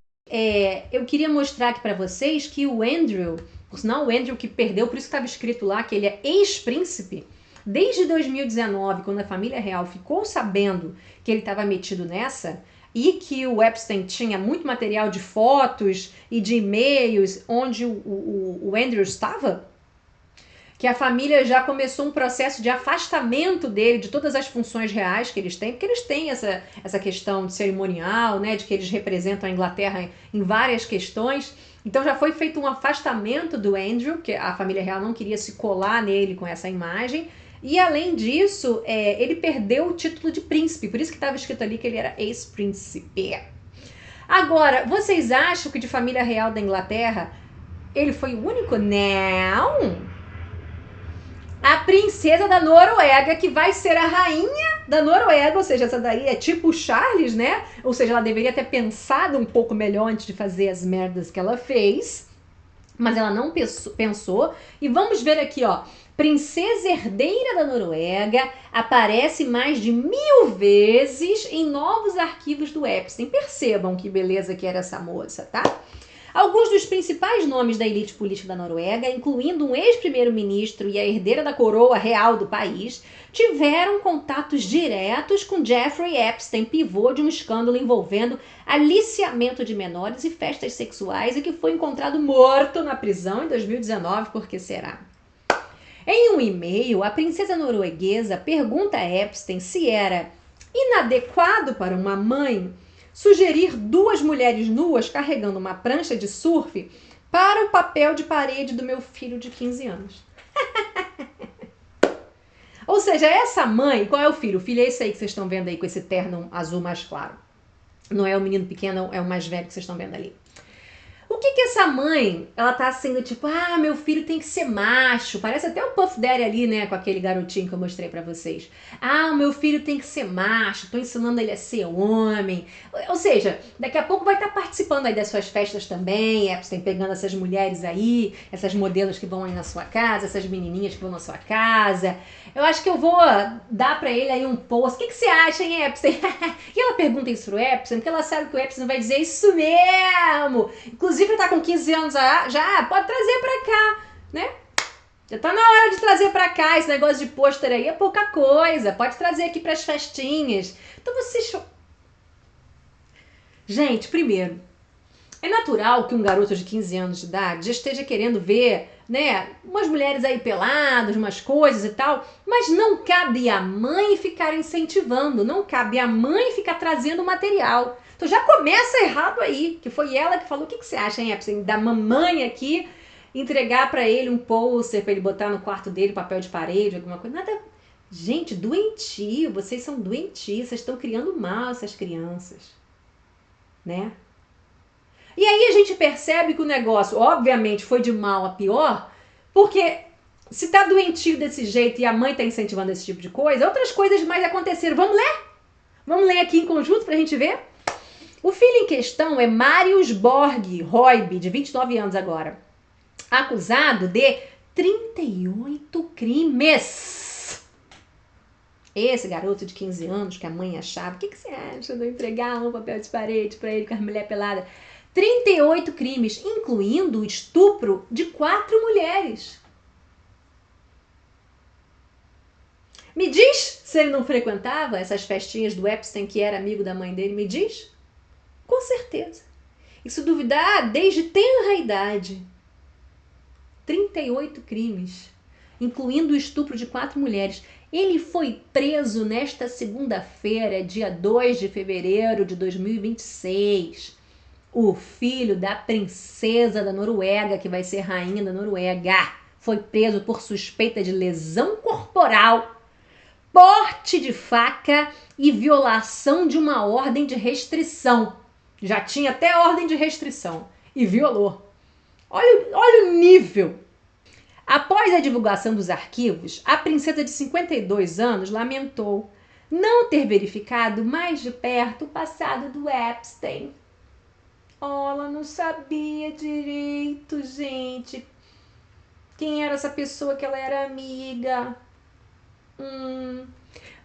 Eu queria mostrar aqui pra vocês que o Andrew, por sinal o Andrew que perdeu, por isso que estava escrito lá que ele é ex-príncipe, desde 2019, quando a família real ficou sabendo que ele estava metido nessa e que o Epstein tinha muito material de fotos e de e-mails onde o Andrew estava, que a família já começou um processo de afastamento dele de todas as funções reais que eles têm, porque eles têm essa questão de cerimonial, né, de que eles representam a Inglaterra em várias questões. Então já foi feito um afastamento do Andrew, que a família real não queria se colar nele com essa imagem. E além disso, ele perdeu o título de príncipe, por isso que estava escrito ali que ele era ex-príncipe. Agora, vocês acham que de família real da Inglaterra ele foi o único? Não! A princesa da Noruega, que vai ser a rainha da Noruega, ou seja, essa daí é tipo o Charles, né? Ou seja, ela deveria ter pensado um pouco melhor antes de fazer as merdas que ela fez, mas ela não pensou. E vamos ver aqui, ó. Princesa herdeira da Noruega aparece mais de 1000 vezes em novos arquivos do Epstein. Percebam que beleza que era essa moça, tá? Alguns dos principais nomes da elite política da Noruega, incluindo um ex-primeiro-ministro e a herdeira da coroa real do país, tiveram contatos diretos com Jeffrey Epstein, pivô de um escândalo envolvendo aliciamento de menores e festas sexuais e que foi encontrado morto na prisão em 2019, por que será? Em um e-mail, a princesa norueguesa pergunta a Epstein se era inadequado para uma mãe sugerir 2 mulheres nuas carregando uma prancha de surf para o papel de parede do meu filho de 15 anos. Ou seja, essa mãe, qual é o filho? O filho é esse aí que vocês estão vendo aí com esse terno azul mais claro. Não é o menino pequeno, é o mais velho que vocês estão vendo ali. O que essa mãe, ela tá sendo tipo, meu filho tem que ser macho. Parece até o Puff Daddy ali, né, com aquele garotinho que eu mostrei pra vocês. O meu filho tem que ser macho, tô ensinando ele a ser homem. Ou seja, daqui a pouco vai estar participando aí das suas festas também, Epstein, pegando essas mulheres aí, essas modelos que vão aí na sua casa, essas menininhas que vão na sua casa. Eu acho que eu vou dar pra ele aí um post. O que você acha, hein, Epstein? E ela pergunta isso pro Epstein, porque ela sabe que o Epstein vai dizer isso mesmo. Inclusive, ele tá com 15 anos já, pode trazer pra cá, né? Já tá na hora de trazer pra cá. Esse negócio de pôster aí é pouca coisa. Pode trazer aqui pras festinhas. Então vocês... Gente, primeiro, é natural que um garoto de 15 anos de idade já esteja querendo ver, né, umas mulheres aí peladas, umas coisas e tal, mas não cabe a mãe ficar incentivando, não cabe a mãe ficar trazendo material. Então já começa errado aí, que foi ela que falou. O que você acha, hein, Epstein, da mamãe aqui entregar pra ele um pôster pra ele botar no quarto dele, papel de parede, alguma coisa? Nada. Gente, doentio, vocês são doentios, vocês estão criando mal essas crianças, né? E aí a gente percebe que o negócio, obviamente, foi de mal a pior, porque se tá doentio desse jeito e a mãe tá incentivando esse tipo de coisa, outras coisas mais aconteceram. Vamos ler? Vamos ler aqui em conjunto pra gente ver? O filho em questão é Marius Borg Roib, de 29 anos agora, acusado de 38 crimes. Esse garoto de 15 anos que a mãe achava, o que você acha de eu entregar um papel de parede pra ele com a mulher pelada? 38 crimes, incluindo o estupro de 4 mulheres. Me diz se ele não frequentava essas festinhas do Epstein, que era amigo da mãe dele, me diz? Com certeza. E se duvidar, desde tenra idade. 38 crimes, incluindo o estupro de 4 mulheres. Ele foi preso nesta segunda-feira, dia 2 de fevereiro de 2026. O filho da princesa da Noruega, que vai ser rainha da Noruega, foi preso por suspeita de lesão corporal, porte de faca e violação de uma ordem de restrição. Já tinha até ordem de restrição e violou. Olha o nível. Após a divulgação dos arquivos, a princesa de 52 anos lamentou não ter verificado mais de perto o passado do Epstein. Ela não sabia direito, gente, quem era essa pessoa que ela era amiga.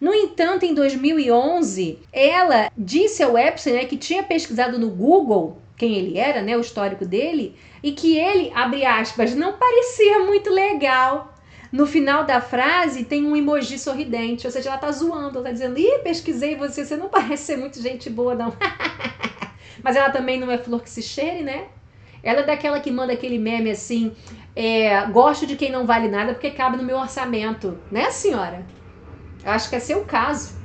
No entanto, em 2011, ela disse ao Epstein, né, que tinha pesquisado no Google quem ele era, né, o histórico dele, e que ele, abre aspas, não parecia muito legal. No final da frase tem um emoji sorridente, ou seja, ela tá zoando, ela tá dizendo, pesquisei você não parece ser muito gente boa, não. Mas ela também não é flor que se cheire, né? Ela é daquela que manda aquele meme assim, gosto de quem não vale nada porque cabe no meu orçamento, né, senhora? Eu acho que é seu caso.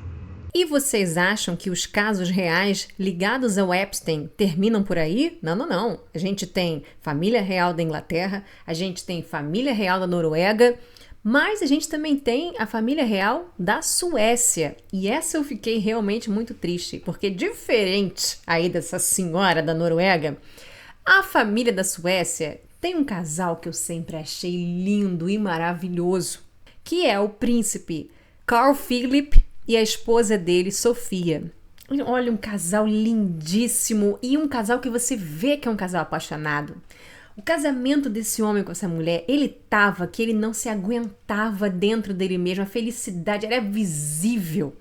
E vocês acham que os casos reais ligados ao Epstein terminam por aí? Não. A gente tem família real da Inglaterra, a gente tem família real da Noruega, mas a gente também tem a família real da Suécia. E essa eu fiquei realmente muito triste, porque diferente aí dessa senhora da Noruega, a família da Suécia tem um casal que eu sempre achei lindo e maravilhoso, que é o príncipe Carl Philip e a esposa dele, Sofia. Olha, um casal lindíssimo e um casal que você vê que é um casal apaixonado. O casamento desse homem com essa mulher, ele tava que ele não se aguentava dentro dele mesmo, a felicidade era visível.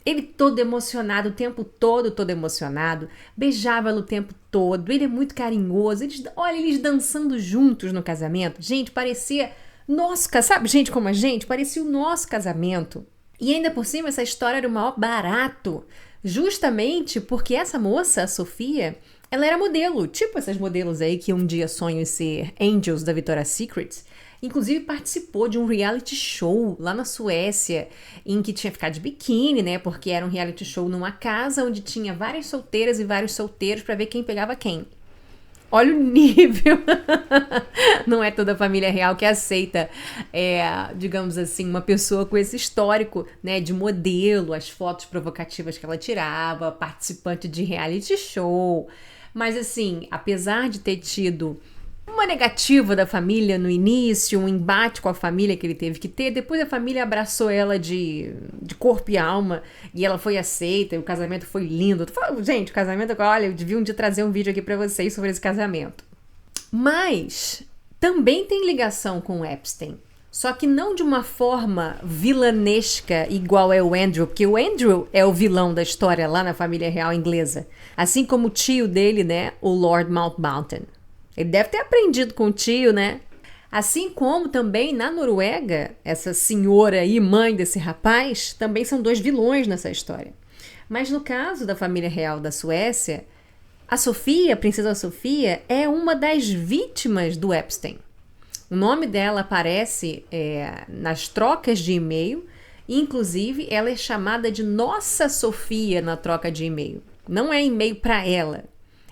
Ele todo emocionado, o tempo todo emocionado, beijava ela o tempo todo, ele é muito carinhoso, eles dançando juntos no casamento. Gente, parecia nosso, sabe gente como a gente? Parecia o nosso casamento. E ainda por cima, essa história era o maior barato, justamente porque essa moça, a Sofia, ela era modelo, tipo essas modelos aí que um dia sonham em ser Angels da Victoria's Secret. Inclusive participou de um reality show lá na Suécia, em que tinha ficado de biquíni, né? Porque era um reality show numa casa onde tinha várias solteiras e vários solteiros para ver quem pegava quem. Olha o nível! Não é toda a família real que aceita, digamos assim, uma pessoa com esse histórico, né, de modelo, as fotos provocativas que ela tirava, participante de reality show. Mas assim, apesar de ter tido uma negativa da família no início, um embate com a família que ele teve que ter, depois a família abraçou ela de corpo e alma e ela foi aceita e o casamento foi lindo. Gente, o casamento, olha, eu devia um dia trazer um vídeo aqui pra vocês sobre esse casamento. Mas também tem ligação com o Epstein, só que não de uma forma vilanesca igual é o Andrew, porque o Andrew é o vilão da história lá na família real inglesa, assim como o tio dele, né, o Lord Mountbatten. Ele deve ter aprendido com o tio, né? Assim como também na Noruega, essa senhora aí, mãe desse rapaz, também são 2 vilões nessa história. Mas no caso da família real da Suécia, a Sofia, a princesa Sofia, é uma das vítimas do Epstein. O nome dela aparece nas trocas de e-mail, e inclusive ela é chamada de Nossa Sofia na troca de e-mail. Não é e-mail para ela.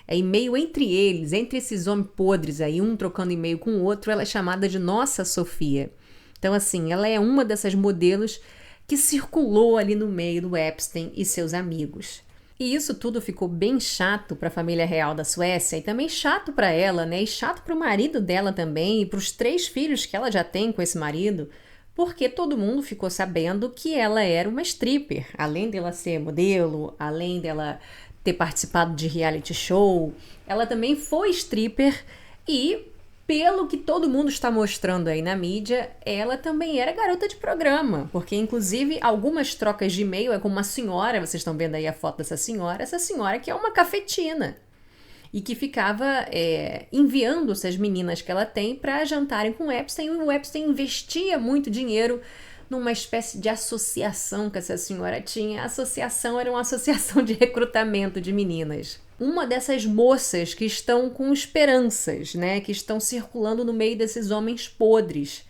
É e-mail entre eles, entre esses homens podres aí, um trocando e-mail com o outro, ela é chamada de Nossa Sofia. Então, assim, ela é uma dessas modelos que circulou ali no meio do Epstein e seus amigos. E isso tudo ficou bem chato para a família real da Suécia e também chato para ela, né? E chato para o marido dela também e para os 3 filhos que ela já tem com esse marido, porque todo mundo ficou sabendo que ela era uma stripper. Além dela ser modelo, além dela ter participado de reality show, ela também foi stripper e, pelo que todo mundo está mostrando aí na mídia, ela também era garota de programa, porque inclusive algumas trocas de e-mail é com uma senhora, vocês estão vendo aí a foto dessa senhora que é uma cafetina e que ficava enviando essas meninas que ela tem para jantarem com o Epstein, e o Epstein investia muito dinheiro numa espécie de associação que essa senhora tinha. A associação era uma associação de recrutamento de meninas. Uma dessas moças que estão com esperanças, né? Que estão circulando no meio desses homens podres.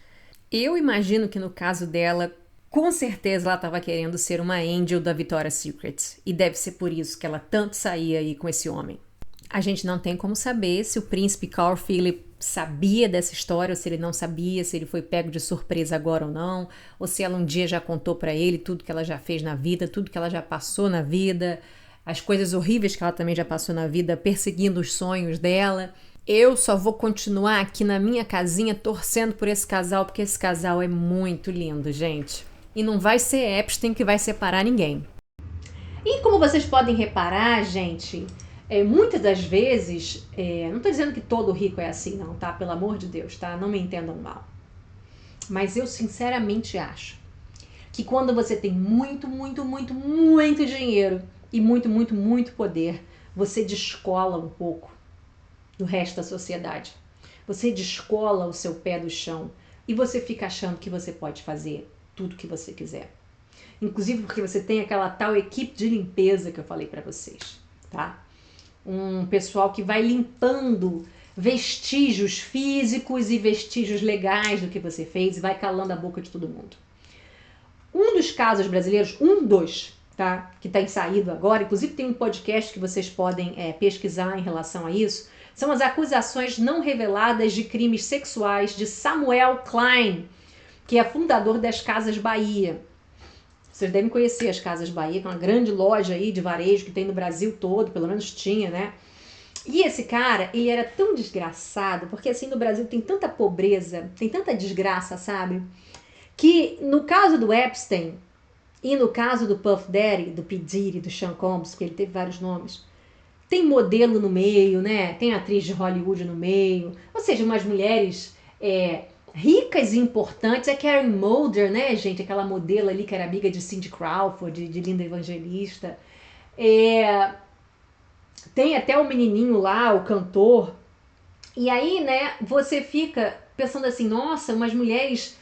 Eu imagino que no caso dela, com certeza ela estava querendo ser uma angel da Victoria's Secret. E deve ser por isso que ela tanto saía aí com esse homem. A gente não tem como saber se o príncipe Carl Philip sabia dessa história, ou se ele não sabia, se ele foi pego de surpresa agora ou não, ou se ela um dia já contou para ele tudo que ela já fez na vida, tudo que ela já passou na vida, as coisas horríveis que ela também já passou na vida, perseguindo os sonhos dela. Eu só vou continuar aqui na minha casinha torcendo por esse casal, porque esse casal é muito lindo, gente. E não vai ser Epstein que vai separar ninguém. E como vocês podem reparar, gente, muitas das vezes, não tô dizendo que todo rico é assim não, tá? Pelo amor de Deus, tá? Não me entendam mal. Mas eu sinceramente acho que quando você tem muito, muito, muito, muito dinheiro e muito, muito, muito poder, você descola um pouco do resto da sociedade. Você descola o seu pé do chão e você fica achando que você pode fazer tudo que você quiser. Inclusive porque você tem aquela tal equipe de limpeza que eu falei pra vocês, tá? Um pessoal que vai limpando vestígios físicos e vestígios legais do que você fez e vai calando a boca de todo mundo. Um dos casos brasileiros, tá? Que tem saído agora, inclusive tem um podcast que vocês podem pesquisar em relação a isso, são as acusações não reveladas de crimes sexuais de Samuel Klein, que é fundador das Casas Bahia. Vocês devem conhecer as Casas Bahia, que é uma grande loja aí de varejo que tem no Brasil todo, pelo menos tinha, né? E esse cara, ele era tão desgraçado, porque assim no Brasil tem tanta pobreza, tem tanta desgraça, sabe? Que no caso do Epstein e no caso do Puff Daddy, do P. Diddy, do Sean Combs, porque ele teve vários nomes, tem modelo no meio, né? Tem atriz de Hollywood no meio, ou seja, umas mulheres ricas e importantes. É Karen Mulder, né, gente? Aquela modelo ali que era amiga de Cindy Crawford, de Linda Evangelista. Tem até o menininho lá, o cantor. E aí, né, você fica pensando assim, nossa, umas mulheres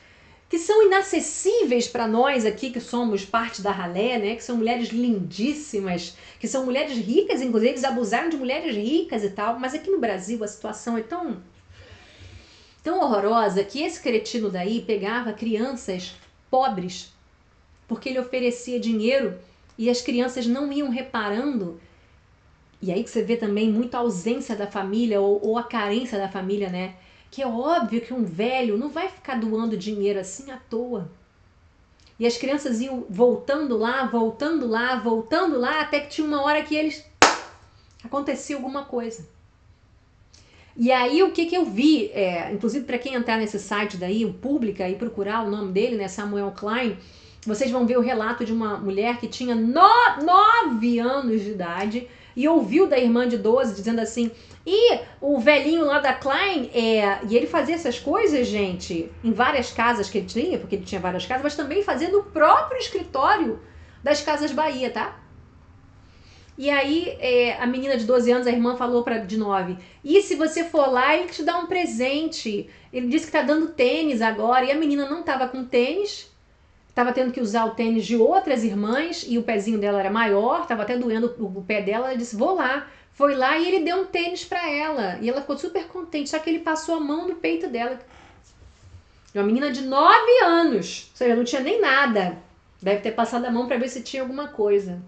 que são inacessíveis para nós aqui, que somos parte da ralé, né, que são mulheres lindíssimas, que são mulheres ricas, inclusive eles abusaram de mulheres ricas e tal, mas aqui no Brasil a situação é tão horrorosa que esse cretino daí pegava crianças pobres, porque ele oferecia dinheiro e as crianças não iam reparando. E aí que você vê também muita ausência da família ou a carência da família, né? Que é óbvio que um velho não vai ficar doando dinheiro assim à toa. E as crianças iam voltando lá, até que tinha uma hora que eles acontecia alguma coisa. E aí, o que eu vi, inclusive para quem entrar nesse site daí, o Pública, e procurar o nome dele, né, Samuel Klein, vocês vão ver o relato de uma mulher que tinha 9 anos de idade e ouviu da irmã de 12 dizendo assim, e o velhinho lá da Klein, e ele fazia essas coisas, gente, em várias casas que ele tinha, porque ele tinha várias casas, mas também fazia no próprio escritório das Casas Bahia, tá? E aí, a menina de 12 anos, a irmã falou de 9, e se você for lá, ele te dá um presente. Ele disse que tá dando tênis agora, e a menina não tava com tênis, tava tendo que usar o tênis de outras irmãs, e o pezinho dela era maior, tava até doendo o pé dela, ela disse, vou lá. Foi lá e ele deu um tênis pra ela, e ela ficou super contente, só que ele passou a mão no peito dela. Uma menina de 9 anos, ou seja, não tinha nem nada, deve ter passado a mão pra ver se tinha alguma coisa.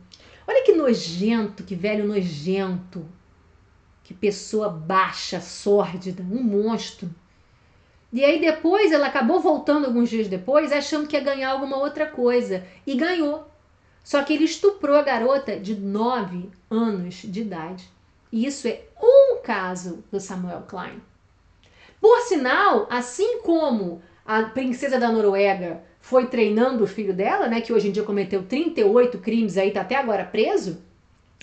Olha que nojento, que velho nojento, que pessoa baixa, sórdida, um monstro. E aí depois ela acabou voltando alguns dias depois, achando que ia ganhar alguma outra coisa. E ganhou. Só que ele estuprou a garota de 9 anos de idade. E isso é um caso do Samuel Klein. Por sinal, assim como a princesa da Noruega foi treinando o filho dela, né, que hoje em dia cometeu 38 crimes, aí tá até agora preso,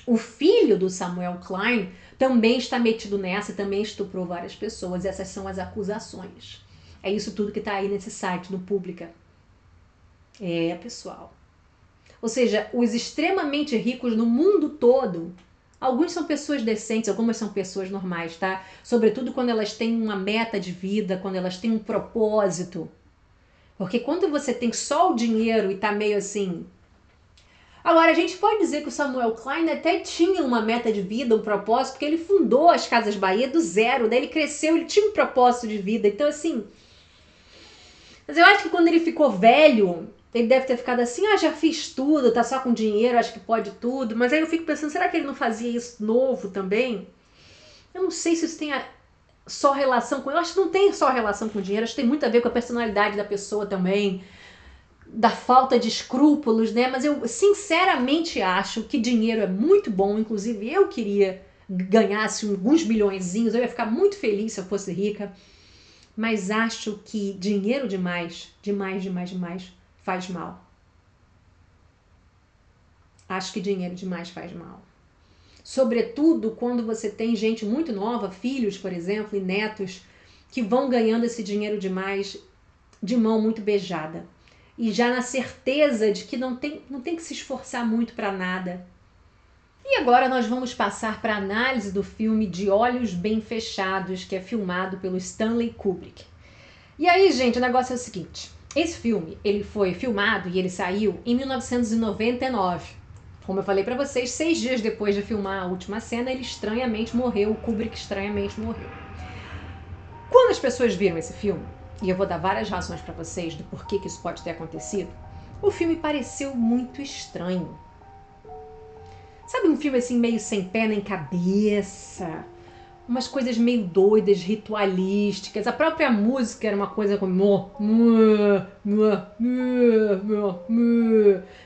o filho do Samuel Klein também está metido nessa, também estuprou várias pessoas. Essas são as acusações. É isso tudo que tá aí nesse site, no Pública. Pessoal. Ou seja, os extremamente ricos no mundo todo, alguns são pessoas decentes, algumas são pessoas normais, tá? Sobretudo quando elas têm uma meta de vida, quando elas têm um propósito. Porque quando você tem só o dinheiro e tá meio assim... Agora, a gente pode dizer que o Samuel Klein até tinha uma meta de vida, um propósito, porque ele fundou as Casas Bahia do zero, daí ele cresceu, ele tinha um propósito de vida. Então, assim... Mas eu acho que quando ele ficou velho, ele deve ter ficado assim, já fiz tudo, tá só com dinheiro, acho que pode tudo. Mas aí eu fico pensando, será que ele não fazia isso novo também? Eu não sei se isso tem só relação com... Eu acho que não tem só relação com o dinheiro, acho que tem muito a ver com a personalidade da pessoa também, da falta de escrúpulos, né? Mas eu sinceramente acho que dinheiro é muito bom, inclusive eu queria ganhasse alguns milhõezinhos, eu ia ficar muito feliz se eu fosse rica, mas acho que dinheiro demais faz mal. Acho que dinheiro demais faz mal. Sobretudo quando você tem gente muito nova, filhos, por exemplo, e netos, que vão ganhando esse dinheiro demais de mão muito beijada. E já na certeza de que não tem que se esforçar muito para nada. E agora nós vamos passar para a análise do filme De Olhos Bem Fechados, que é filmado pelo Stanley Kubrick. E aí, gente, o negócio é o seguinte. Esse filme, ele foi filmado e ele saiu em 1999. Como eu falei pra vocês, 6 dias depois de filmar a última cena, ele estranhamente morreu, o Kubrick estranhamente morreu. Quando as pessoas viram esse filme, e eu vou dar várias razões pra vocês do porquê que isso pode ter acontecido, o filme pareceu muito estranho. Sabe um filme assim meio sem pé nem cabeça? Umas coisas meio doidas, ritualísticas. A própria música era uma coisa como...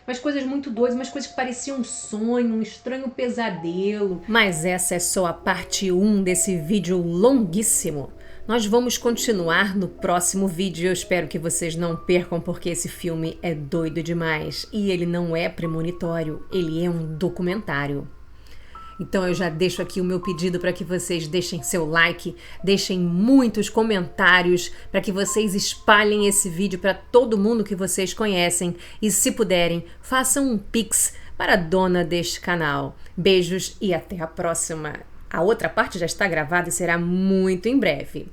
umas coisas muito doidas, umas coisas que pareciam um sonho, um estranho pesadelo. Mas essa é só a parte 1 desse vídeo longuíssimo. Nós vamos continuar no próximo vídeo. Eu espero que vocês não percam, porque esse filme é doido demais. E ele não é premonitório, ele é um documentário. Então eu já deixo aqui o meu pedido para que vocês deixem seu like, deixem muitos comentários, para que vocês espalhem esse vídeo para todo mundo que vocês conhecem. E se puderem, façam um pix para a dona deste canal. Beijos e até a próxima. A outra parte já está gravada e será muito em breve.